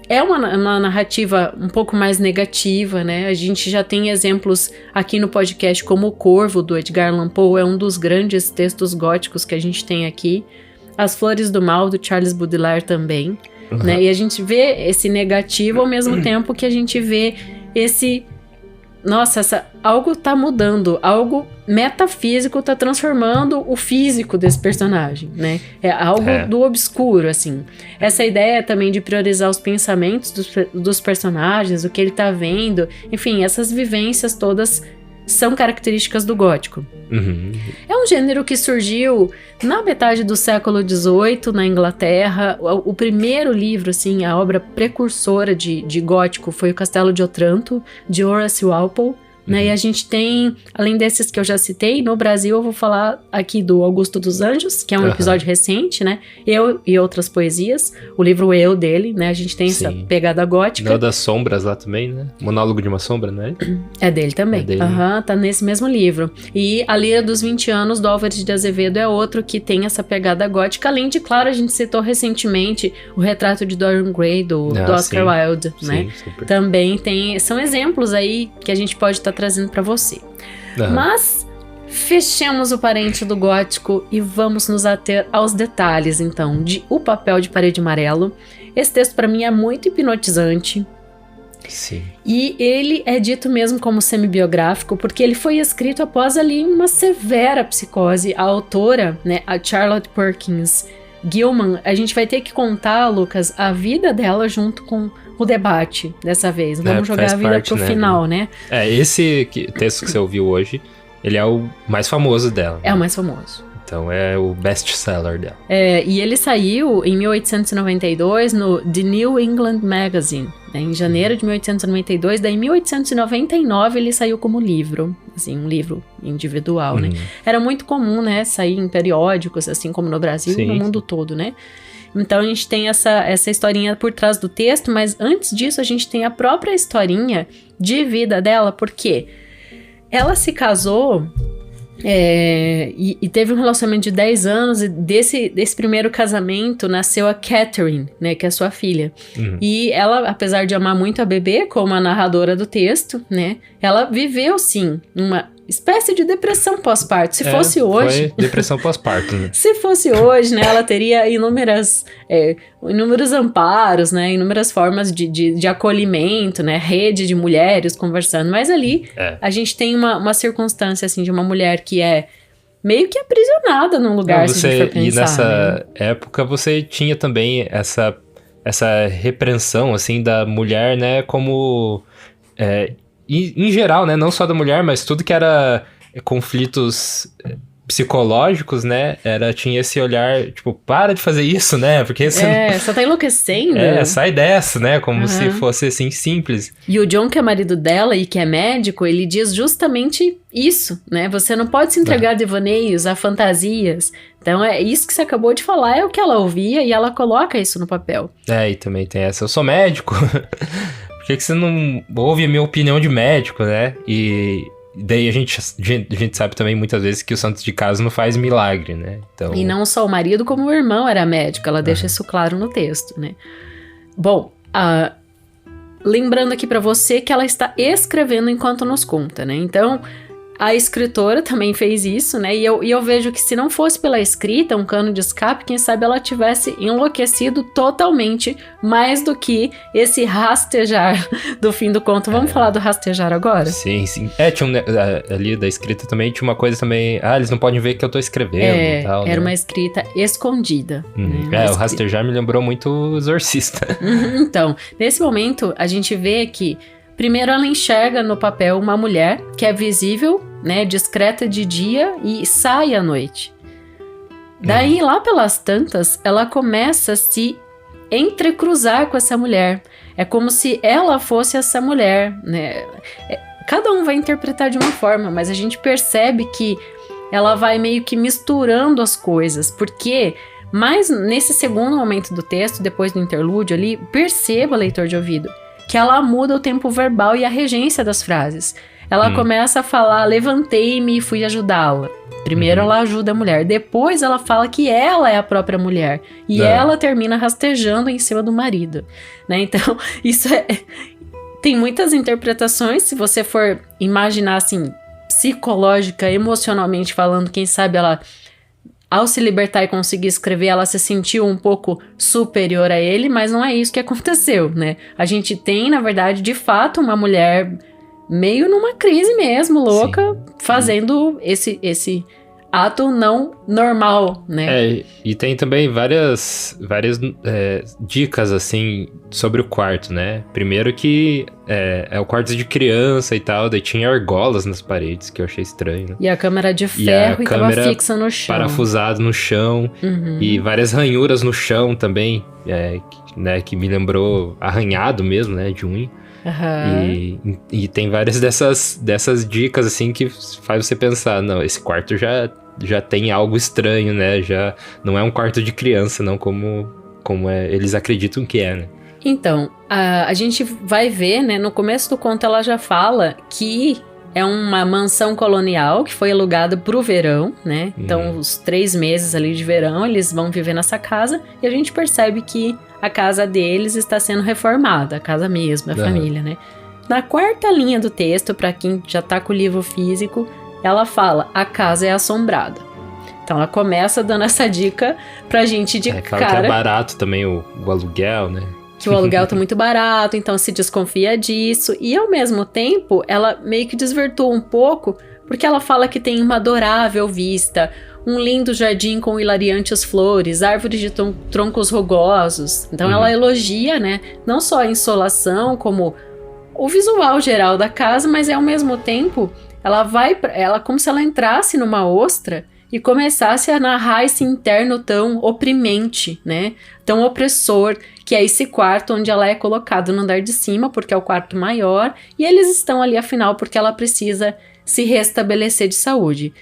É uma narrativa um pouco mais negativa, né, a gente já tem exemplos aqui no podcast como O Corvo, do Edgar Allan Poe, é um dos grandes textos góticos que a gente tem aqui, As Flores do Mal, do Charles Baudelaire também. Uhum. Né? E a gente vê esse negativo ao mesmo tempo que a gente vê esse... Nossa, algo tá mudando, algo metafísico tá transformando o físico desse personagem, né? É algo do obscuro, assim. Essa ideia também de priorizar os pensamentos dos personagens, o que ele tá vendo, enfim, essas vivências todas são características do gótico. Uhum. É um gênero que surgiu na metade do século XVIII, na Inglaterra. O primeiro livro, assim, a obra precursora de gótico foi O Castelo de Otranto, de Horace Walpole. Né? E a gente tem, além desses que eu já citei, no Brasil eu vou falar aqui do Augusto dos Anjos, que é um episódio recente, né? Eu e Outras Poesias, o livro Eu dele, né? A gente tem essa pegada gótica. Não, das sombras lá também, né? Monólogo de uma Sombra, não é? É dele também. Tá nesse mesmo livro. E A Lira dos 20 Anos, do Álvares de Azevedo, é outro que tem essa pegada gótica. Além de, claro, a gente citou recentemente o Retrato de Dorian Gray, do Oscar Wilde, né? Super. Também são exemplos aí que a gente pode estar trazendo para você. Mas fechemos o parente do gótico e vamos nos ater aos detalhes, então, de O Papel de Parede Amarelo. Esse texto para mim é muito hipnotizante. Sim. E ele é dito mesmo como semi-biográfico porque ele foi escrito após ali uma severa psicose. A autora, né, a Charlotte Perkins Gilman, a gente vai ter que contar, Lucas, a vida dela junto com o debate dessa vez. Vamos jogar a vida pro final, né? Esse texto que você ouviu hoje, ele é o mais famoso dela. É o mais famoso. Então é o best-seller dela. E ele saiu em 1892 no The New England Magazine, né, em janeiro de 1892. Daí em 1899 ele saiu como livro, assim, um livro individual, né? Era muito comum, né, sair em periódicos, assim como no Brasil e no mundo todo, né? Então a gente tem essa historinha por trás do texto, mas antes disso a gente tem a própria historinha de vida dela, porque ela se casou e teve um relacionamento de 10 anos, e desse primeiro casamento nasceu a Catherine, né, que é a sua filha. E ela, apesar de amar muito a bebê, como a narradora do texto, né, ela viveu, sim, uma espécie de depressão pós-parto. Se fosse hoje... Foi depressão pós-parto, né? Se fosse hoje, né, ela teria inúmeros amparos, né, inúmeras formas de acolhimento, né, rede de mulheres conversando. Mas ali a gente tem uma circunstância, assim, de uma mulher que é meio que aprisionada num lugar, se a gente for pensar. E nessa época você tinha também essa repreensão, assim, da mulher, né, como... em geral, né? Não só da mulher, mas tudo que era conflitos psicológicos, né, tinha esse olhar, tipo, para de fazer isso, né, porque você tá enlouquecendo. Sai dessa, né, como se fosse, assim, simples. E o John, que é marido dela e que é médico, ele diz justamente isso, né, você não pode se entregar a devaneios, a fantasias. Então, isso que você acabou de falar, é o que ela ouvia e ela coloca isso no papel. E também tem essa, eu sou médico, por que você não ouve a minha opinião de médico, né, e daí a gente sabe também muitas vezes que o santo de casa não faz milagre, né? Então... E não só o marido, como o irmão era médico, ela deixa isso claro no texto, né? Bom, lembrando aqui pra você que ela está escrevendo enquanto nos conta, né? Então, a escritora também fez isso, né? E eu vejo que se não fosse pela escrita, um cano de escape, quem sabe ela tivesse enlouquecido totalmente, mais do que esse rastejar do fim do conto. Vamos falar do rastejar agora? Sim. Tinha ali da escrita também, tinha uma coisa também... eles não podem ver que eu tô escrevendo e tal, era né? uma escrita escondida. Né? O rastejar me lembrou muito o Exorcista. Então, nesse momento, a gente vê que primeiro ela enxerga no papel uma mulher que é visível, né, discreta de dia e sai à noite. Daí, lá pelas tantas, ela começa a se entrecruzar com essa mulher. É como se ela fosse essa mulher, né? Cada um vai interpretar de uma forma, mas a gente percebe que ela vai meio que misturando as coisas, porque... Mas nesse segundo momento do texto, depois do interlúdio ali, perceba, leitor de ouvido, que ela muda o tempo verbal e a regência das frases. Ela começa a falar, levantei-me e fui ajudá-la. Primeiro ela ajuda a mulher, depois ela fala que ela é a própria mulher. E ela termina rastejando em cima do marido. Né? Então, isso tem muitas interpretações, se você for imaginar assim, psicológica, emocionalmente falando, quem sabe ela... Ao se libertar e conseguir escrever, ela se sentiu um pouco superior a ele, mas não é isso que aconteceu, né? A gente tem, na verdade, de fato, uma mulher meio numa crise mesmo, louca, fazendo esse ato não normal, né? E tem também várias dicas, assim, sobre o quarto, né? Primeiro que é o quarto de criança e tal, daí tinha argolas nas paredes, que eu achei estranho, né? E a câmera de ferro e tava fixa no chão. Parafusado no chão, e várias ranhuras no chão também, né? Que me lembrou arranhado mesmo, né? De unha. E tem várias dessas dicas, assim, que faz você pensar, não, esse quarto já tem algo estranho, né? Já não é um quarto de criança, não como eles acreditam que é, né? Então, a gente vai ver, né? No começo do conto ela já fala que é uma mansão colonial que foi alugada pro verão, né? Então, os 3 meses ali de verão, eles vão viver nessa casa e a gente percebe que a casa deles está sendo reformada, a casa mesmo, a família, né? Na 4ª linha do texto, para quem já tá com o livro físico, ela fala, a casa é assombrada. Então ela começa dando essa dica pra gente de cara... que é barato também o aluguel, né? Que o aluguel tá muito barato, então se desconfia disso. E ao mesmo tempo, ela meio que desvirtua um pouco, porque ela fala que tem uma adorável vista, um lindo jardim com hilariantes flores, árvores de troncos rugosos. Então ela elogia, né? Não só a insolação, como o visual geral da casa, mas ao mesmo tempo, ela como se ela entrasse numa ostra e começasse a narrar esse interno tão oprimente, né? Tão opressor, que é esse quarto onde ela é colocada no andar de cima, porque é o quarto maior, e eles estão ali, afinal, porque ela precisa se restabelecer de saúde.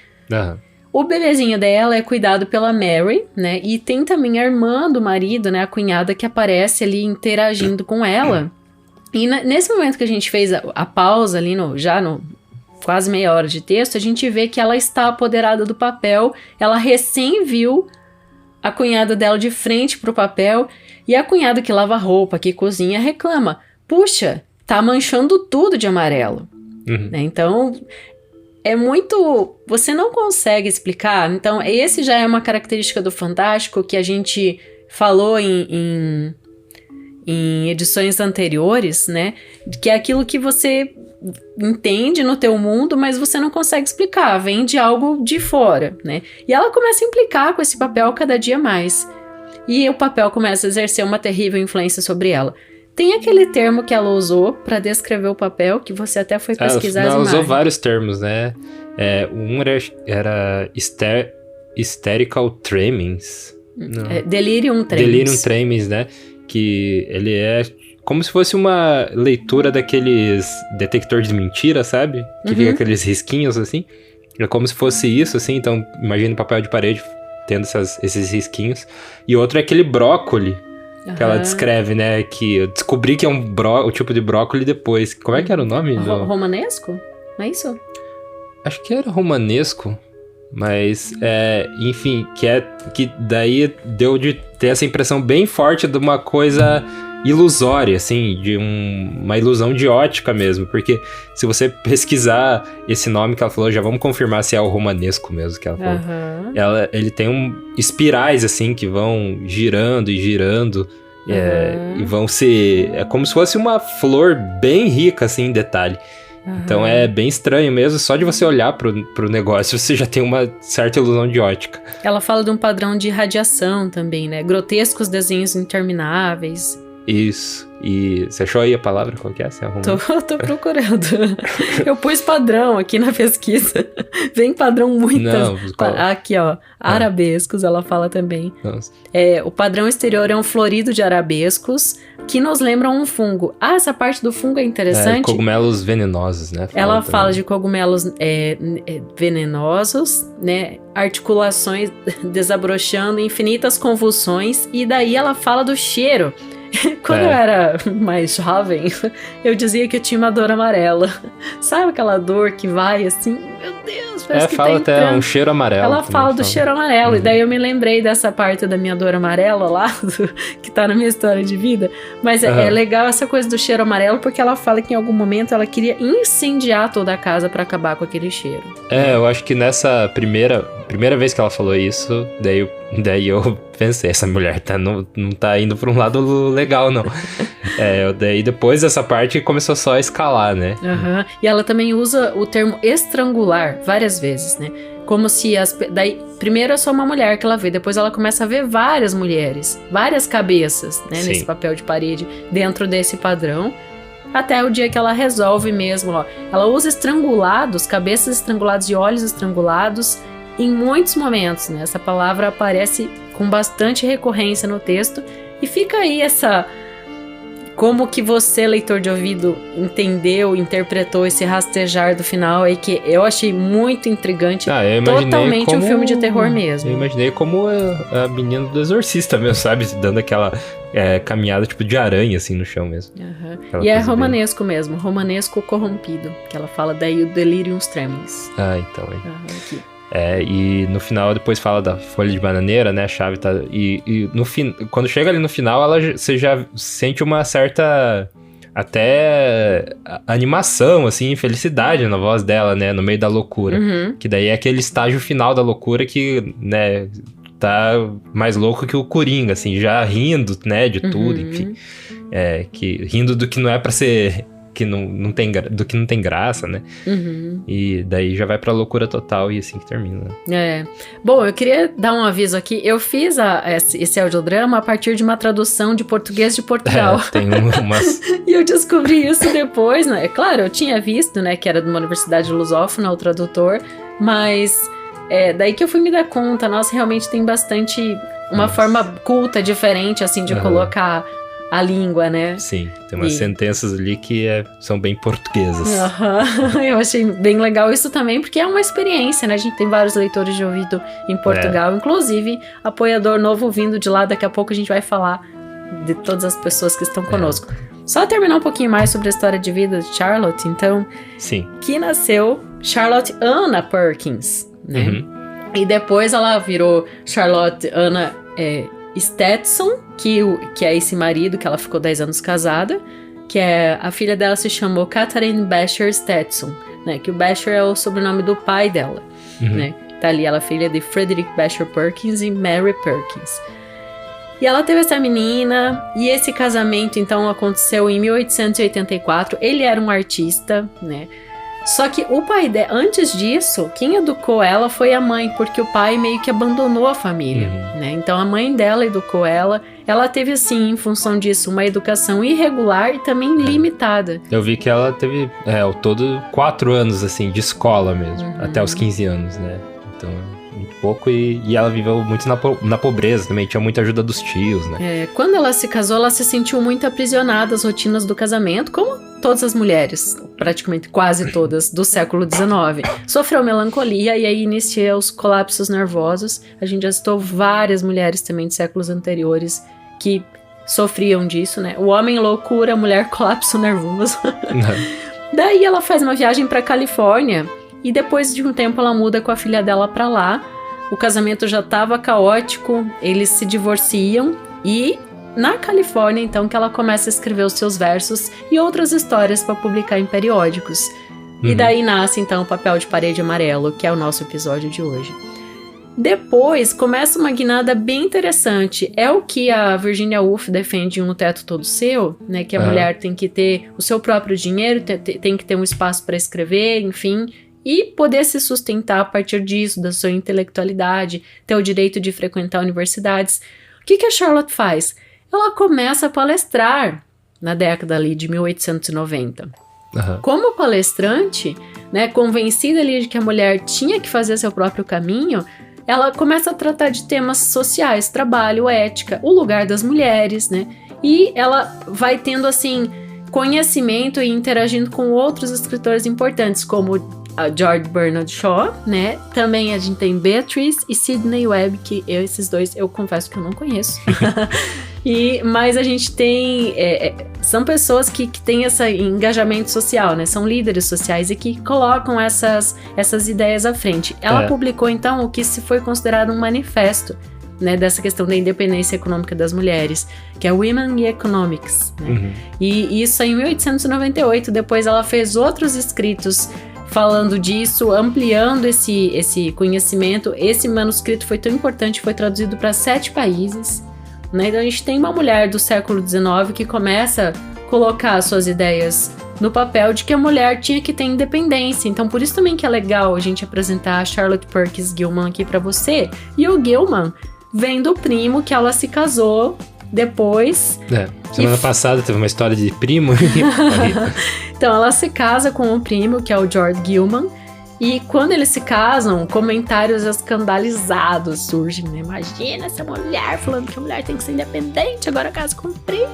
O bebezinho dela é cuidado pela Mary, né? E tem também a irmã do marido, né? A cunhada que aparece ali interagindo com ela. E nesse momento que a gente fez a pausa ali, já no quase meia hora de texto, a gente vê que ela está apoderada do papel. Ela recém viu a cunhada dela de frente pro papel. E a cunhada que lava roupa, que cozinha, reclama. Puxa, tá manchando tudo de amarelo. Né? Então... é muito... Você não consegue explicar. Então, esse já é uma característica do Fantástico que a gente falou em edições anteriores, né? Que é aquilo que você entende no teu mundo, mas você não consegue explicar. Vem de algo de fora, né? E ela começa a implicar com esse papel cada dia mais. E o papel começa a exercer uma terrível influência sobre ela. Tem aquele termo que ela usou para descrever o papel, que você até foi pesquisar as imagens. Ela usou vários termos, né? Um era Hysterical Tremens. Delirium Tremens. Delirium Tremens, né? Que ele é como se fosse uma leitura daqueles detector de mentira, sabe? Que fica aqueles risquinhos, assim. É como se fosse isso, assim. Então, imagina papel de parede tendo esses risquinhos. E outro é aquele brócoli que ela descreve, né? Que eu descobri que é o tipo de brócoli depois. Como é que era o nome? Romanesco? Não é isso? Acho que era romanesco. Mas, enfim, que daí deu de ter essa impressão bem forte de uma coisa ilusória, assim, de uma ilusão de ótica mesmo, porque se você pesquisar esse nome que ela falou, já vamos confirmar se é o romanesco mesmo que ela falou. Ele tem espirais, assim, que vão girando e girando, e vão se... É como se fosse uma flor bem rica, assim, em detalhe. Então é bem estranho mesmo, só de você olhar pro negócio, você já tem uma certa ilusão de ótica. Ela fala de um padrão de radiação também, né? Grotescos desenhos intermináveis. Isso. E você achou aí a palavra? Qual que é? Você arrumou? Tô procurando. Eu pus padrão aqui na pesquisa. Vem padrão muitas. Não, aqui, ó. Arabescos, ela fala também. Nossa. O padrão exterior é um florido de arabescos que nos lembram um fungo. Essa parte do fungo é interessante. Cogumelos venenosos, né? Ela fala de cogumelos venenosos, né? Articulações desabrochando, infinitas convulsões. E daí ela fala do cheiro. Quando eu era mais jovem, eu dizia que eu tinha uma dor amarela. Sabe aquela dor que vai assim? Meu Deus, parece que fala tá até um cheiro amarelo. Ela fala do cheiro amarelo. E daí eu me lembrei dessa parte da minha dor amarela lá, que tá na minha história de vida. Mas é legal essa coisa do cheiro amarelo, porque ela fala que em algum momento ela queria incendiar toda a casa pra acabar com aquele cheiro. Eu acho que nessa primeira vez que ela falou isso, daí eu pensei, essa mulher não tá indo pra um lado legal, não. Daí depois dessa parte começou só a escalar, né? E ela também usa o termo estrangular várias vezes, né? Como se daí, primeiro é só uma mulher que ela vê, depois ela começa a ver várias mulheres, várias cabeças, né? Nesse papel de parede, dentro desse padrão. Até o dia que ela resolve mesmo, ó. Ela usa estrangulados, cabeças estranguladas e olhos estrangulados em muitos momentos, né? Essa palavra aparece com bastante recorrência no texto e fica aí como que você, leitor de ouvido, interpretou esse rastejar do final aí, que eu achei muito intrigante, totalmente um filme de terror mesmo. Eu imaginei como a menina do Exorcista mesmo, sabe? Dando aquela caminhada tipo de aranha assim no chão mesmo. E é romanesco mesmo, romanesco corrompido, que ela fala daí o Delirium Tremens. Então aqui. E no final depois fala da folha de bananeira, né? A chave tá... E quando chega ali no final, você já sente uma certa... Até animação, assim, felicidade na voz dela, né? No meio da loucura. Que daí é aquele estágio final da loucura que, né... Tá mais louco que o Coringa, assim, já rindo, né? De tudo, enfim. Rindo do que não é pra ser... do que não tem graça, né? E daí já vai pra loucura total e assim que termina. Bom, eu queria dar um aviso aqui. Eu fiz esse audiodrama a partir de uma tradução de português de Portugal. Tem umas... E eu descobri isso depois, né? É claro, eu tinha visto, né, que era de uma universidade lusófona, o tradutor, mas daí que eu fui me dar conta, nossa, realmente tem bastante... Uma forma culta, diferente, assim, de colocar... a língua, né? Sim, tem umas sentenças ali que são bem portuguesas. Eu achei bem legal isso também, porque é uma experiência, né? A gente tem vários leitores de ouvido em Portugal, inclusive apoiador novo vindo de lá. Daqui a pouco a gente vai falar de todas as pessoas que estão conosco. Só terminar um pouquinho mais sobre a história de vida de Charlotte, então. Sim. Que nasceu Charlotte Anna Perkins, né? E depois ela virou Charlotte Anna Stetson, que é esse marido que ela ficou 10 anos casada, que a filha dela se chamou Catherine Basher Stetson, né? Que o Basher é o sobrenome do pai dela, né? Tá ali, ela é filha de Frederick Basher Perkins e Mary Perkins. E ela teve essa menina, e esse casamento, então, aconteceu em 1884. Ele era um artista, né? Só que o pai dela, antes disso, quem educou ela foi a mãe, porque o pai meio que abandonou a família, né? Então a mãe dela educou ela, ela teve, assim, em função disso, uma educação irregular e também limitada. Eu vi que ela teve, ao todo, 4 anos, assim, de escola mesmo, até os 15 anos, né? Então, muito pouco, e ela viveu muito na pobreza também, tinha muita ajuda dos tios, né? Quando ela se casou, ela se sentiu muito aprisionada às rotinas do casamento, como todas as mulheres, praticamente quase todas, do século XIX. Sofreu melancolia e aí inicia os colapsos nervosos. A gente já citou várias mulheres também de séculos anteriores que sofriam disso, né? O homem loucura, a mulher colapso nervoso. Daí ela faz uma viagem para Califórnia e depois de um tempo ela muda com a filha dela para lá. O casamento já estava caótico, eles se divorciam e na Califórnia então que ela começa a escrever os seus versos e outras histórias para publicar em periódicos. E daí nasce então o Papel de Parede Amarelo, que é o nosso episódio de hoje. Depois começa uma guinada bem interessante. É o que a Virginia Woolf defende em Um Teto Todo Seu, né? Que a mulher tem que ter o seu próprio dinheiro, tem que ter um espaço para escrever, enfim, e poder se sustentar a partir disso, da sua intelectualidade, ter o direito de frequentar universidades. O que a Charlotte faz? Ela começa a palestrar na década ali de 1890. Como palestrante, né, convencida ali de que a mulher tinha que fazer seu próprio caminho, ela começa a tratar de temas sociais, trabalho, ética, o lugar das mulheres, né? E ela vai tendo, assim, conhecimento e interagindo com outros escritores importantes, como a George Bernard Shaw, né? Também a gente tem Beatrice e Sidney Webb, que esses dois eu confesso que eu não conheço. Mas a gente tem... são pessoas que têm esse engajamento social, né? São líderes sociais e que colocam essas ideias à frente. Ela publicou, então, o que se foi considerado um manifesto, né, dessa questão da independência econômica das mulheres, que é Women in Economics, né? E isso em 1898. Depois ela fez outros escritos falando disso, ampliando esse conhecimento. Esse manuscrito foi tão importante, foi traduzido para 7 países, né? Então a gente tem uma mulher do século XIX que começa a colocar suas ideias no papel de que a mulher tinha que ter independência. Então por isso também que é legal a gente apresentar a Charlotte Perkins Gilman aqui para você. E o Gilman vem do primo que ela se casou depois. Semana passada teve uma história de primo. Então ela se casa com o primo, que é o George Gilman, e quando eles se casam, comentários escandalizados surgem, né? Imagina essa mulher falando que a mulher tem que ser independente, agora casa com o primo.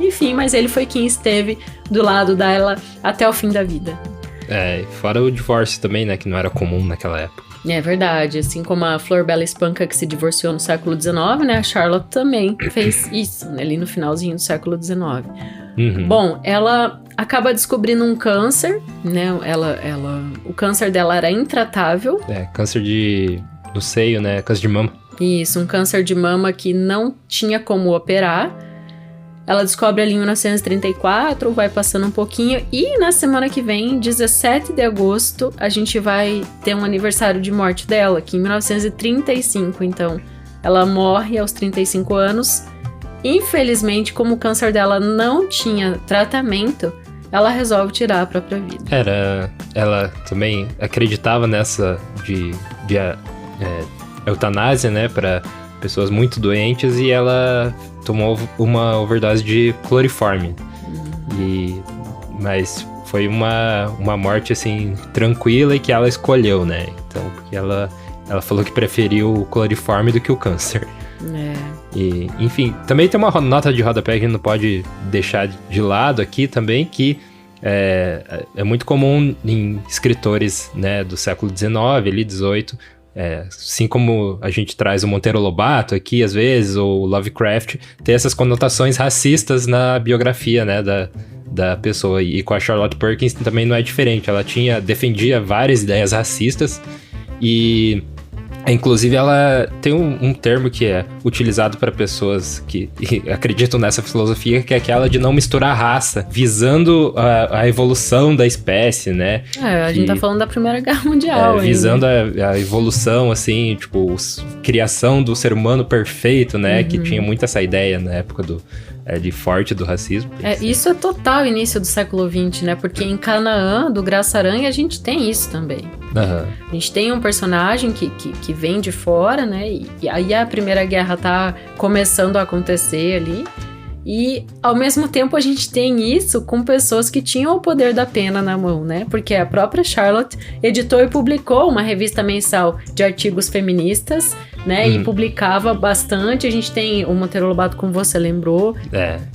Enfim, mas ele foi quem esteve do lado dela até o fim da vida. Fora o divórcio também, né? Que não era comum naquela época. É verdade, assim como a Flor Bela Espanca que se divorciou no século XIX, né? A Charlotte também fez isso, né, ali no finalzinho do século XIX. Bom, ela acaba descobrindo um câncer, né? O câncer dela era intratável. Câncer do seio, né? Câncer de mama. Isso, um câncer de mama que não tinha como operar. Ela descobre ali em 1934, vai passando um pouquinho, e na semana que vem, 17 de agosto, a gente vai ter um aniversário de morte dela, que em 1935, então, ela morre aos 35 anos. Infelizmente, como o câncer dela não tinha tratamento, ela resolve tirar a própria vida. Ela também acreditava nessa de eutanásia, né, para pessoas muito doentes, e ela tomou uma overdose de cloriforme. Mas foi uma morte, assim, tranquila e que ela escolheu, né? Então, porque ela falou que preferiu o cloriforme do que o câncer. E, enfim, também tem uma nota de rodapé que a gente não pode deixar de lado aqui também, que é muito comum em escritores, né, do século XIX, ali, 18, assim como a gente traz o Monteiro Lobato aqui, às vezes, ou o Lovecraft, tem essas conotações racistas na biografia, né, da pessoa. E com a Charlotte Perkins também não é diferente. Ela defendia várias ideias racistas e... Inclusive, ela tem um termo que é utilizado para pessoas que acreditam nessa filosofia, que é aquela de não misturar raça, visando a evolução da espécie, né? A gente tá falando da Primeira Guerra Mundial. Visando a evolução, assim, tipo, criação do ser humano perfeito, né? Que tinha muito essa ideia na época ali forte do racismo. Isso é total início do século XX, né? Porque em Canaã, do Graça Aranha, a gente tem isso também. Uhum. A gente tem um personagem que vem de fora, né? E aí a Primeira Guerra tá começando a acontecer ali. E, ao mesmo tempo, a gente tem isso com pessoas que tinham o poder da pena na mão, né? Porque a própria Charlotte editou e publicou uma revista mensal de artigos feministas, né? E publicava bastante. A gente tem o Monteiro Lobato, como você lembrou.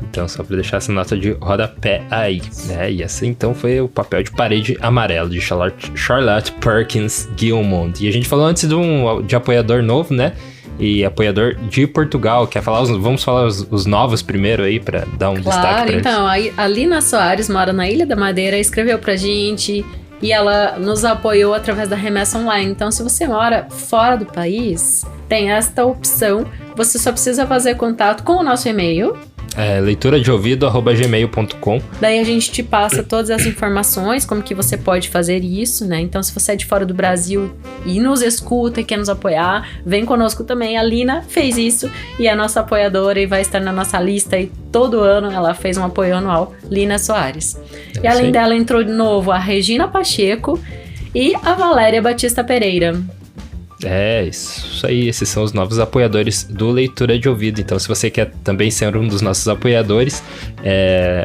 Então só pra deixar essa nota de rodapé aí, né? E esse, então, foi o Papel de Parede Amarelo, de Charlotte Perkins Gilmore. E a gente falou antes de apoiador novo, né? E apoiador de Portugal. Quer falar? Vamos falar os novos primeiro aí, pra dar um destaque pra então, a Lina Soares mora na Ilha da Madeira, escreveu pra gente e ela nos apoiou através da remessa online. Então, se você mora fora do país, tem esta opção. Você só precisa fazer contato com o nosso e-mail. leituradeouvido@gmail.com. Daí a gente te passa todas as informações, como que você pode fazer isso, né? Então, se você é de fora do Brasil e nos escuta e quer nos apoiar, vem conosco também. A Lina fez isso e é nossa apoiadora e vai estar na nossa lista e todo ano ela fez um apoio anual, Lina Soares. E além dela entrou de novo a Regina Pacheco e a Valéria Batista Pereira. Isso aí, esses são os novos apoiadores do Leitura de Ouvido. Então, se você quer também ser um dos nossos apoiadores,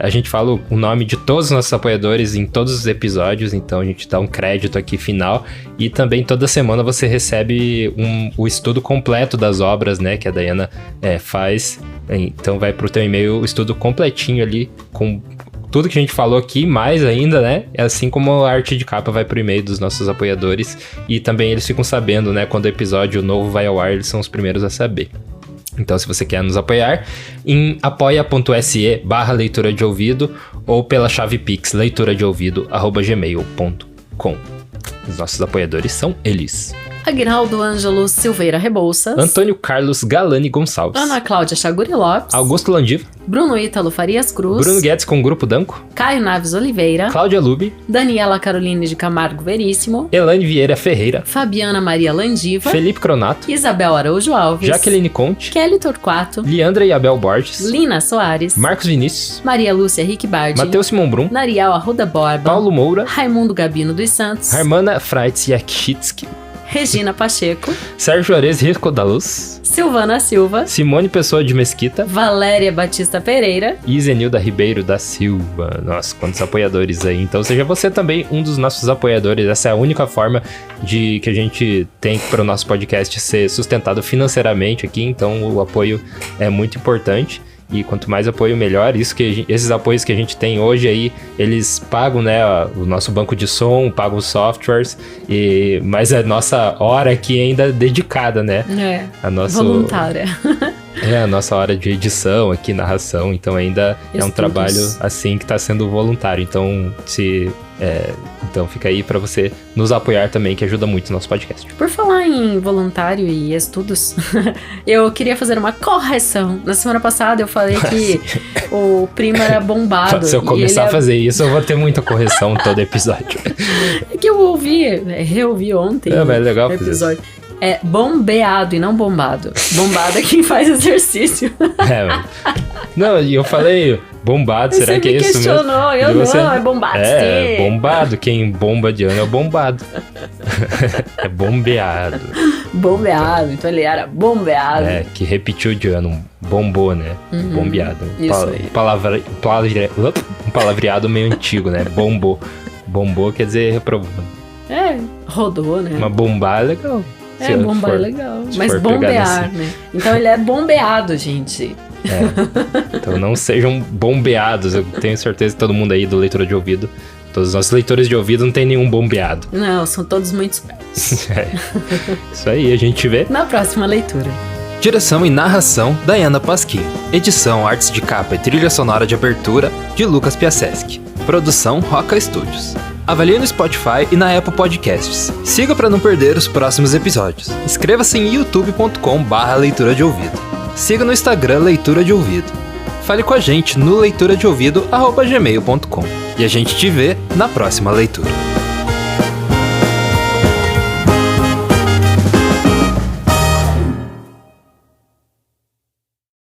a gente fala o nome de todos os nossos apoiadores em todos os episódios, então a gente dá um crédito aqui final. E também toda semana você recebe o estudo completo das obras, né, que a Dayana faz. Então vai pro teu e-mail o estudo completinho ali, com tudo que a gente falou aqui, mais ainda, né? Assim como a arte de capa vai pro e-mail dos nossos apoiadores. E também eles ficam sabendo, né? Quando o episódio novo vai ao ar, eles são os primeiros a saber. Então, se você quer nos apoiar, em apoia.se/leitura de ouvido ou pela chave Pix, leituradeouvido@gmail.com. Os nossos apoiadores são eles: Aguinaldo Ângelo Silveira Rebouças, Antônio Carlos Galani Gonçalves, Ana Cláudia Chaguri Lopes, Augusto Landiva, Bruno Ítalo Farias Cruz, Bruno Guedes com o Grupo Danco, Caio Naves Oliveira, Cláudia Lube, Daniela Caroline de Camargo Veríssimo, Elane Vieira Ferreira, Fabiana Maria Landiva, Felipe Cronato, Isabel Araújo Alves, Jaqueline Conte, Kelly Torquato, Leandra e Abel Borges, Lina Soares, Marcos Vinícius, Maria Lúcia Henrique Bardi, Matheus Simão Brum, Nariel Arruda Borba, Paulo Moura, Raimundo Gabino dos Santos, Harmana Freitz Yakshitsky, Regina Pacheco, Sérgio Ares Risco da Luz, Silvana Silva, Simone Pessoa de Mesquita, Valéria Batista Pereira e Zenilda Ribeiro da Silva. Nossa, quantos apoiadores aí. Então seja você também um dos nossos apoiadores. Essa é a única forma que a gente tem para o nosso podcast ser sustentado financeiramente aqui. Então o apoio é muito importante. E quanto mais apoio, melhor. Esses apoios que a gente tem hoje aí, eles pagam, né, o nosso banco de som, pagam os softwares, mas a nossa hora aqui ainda é dedicada, né? Voluntária. A nossa hora de edição aqui, narração, então ainda é um trabalho assim que está sendo voluntário. Então, então fica aí para você nos apoiar também, que ajuda muito o nosso podcast. Por falar em voluntário e estudos, eu queria fazer uma correção. Na semana passada eu falei que o primo era bombado. Se eu começar a fazer isso, eu vou ter muita correção todo episódio. É que eu reouvi ontem mas é legal o episódio. É bombeado e não bombado. Bombado é quem faz exercício. Não, e eu falei bombado, será que é isso mesmo? Não, é bombado. É bombado, quem bomba de ano é o bombado. É bombeado. Bombeado, então ele era bombeado. Que repetiu de ano, bombou, né? Bombeado. Isso aí. Um palavreado meio antigo, né? Bombou. Bombou quer dizer reprovou. Rodou, né? Uma bombada é legal. Bombar é legal. Mas bombear, assim, né? Então ele é bombeado, gente. Então não sejam bombeados. Eu tenho certeza que todo mundo aí do Leitura de Ouvido, todos os nossos leitores de ouvido, não tem nenhum bombeado. Não, são todos muito espertos. Isso aí, a gente vê na próxima leitura. Direção e narração, Dayana Pasquim. Edição, artes de capa e trilha sonora de abertura, de Lucas Piasecki. Produção, Roca Studios. Avalie no Spotify e na Apple Podcasts. Siga para não perder os próximos episódios. Inscreva-se em youtube.com/leitura de ouvido. Siga no Instagram Leitura de Ouvido. Fale com a gente no leituradeouvido@gmail.com. E a gente te vê na próxima leitura.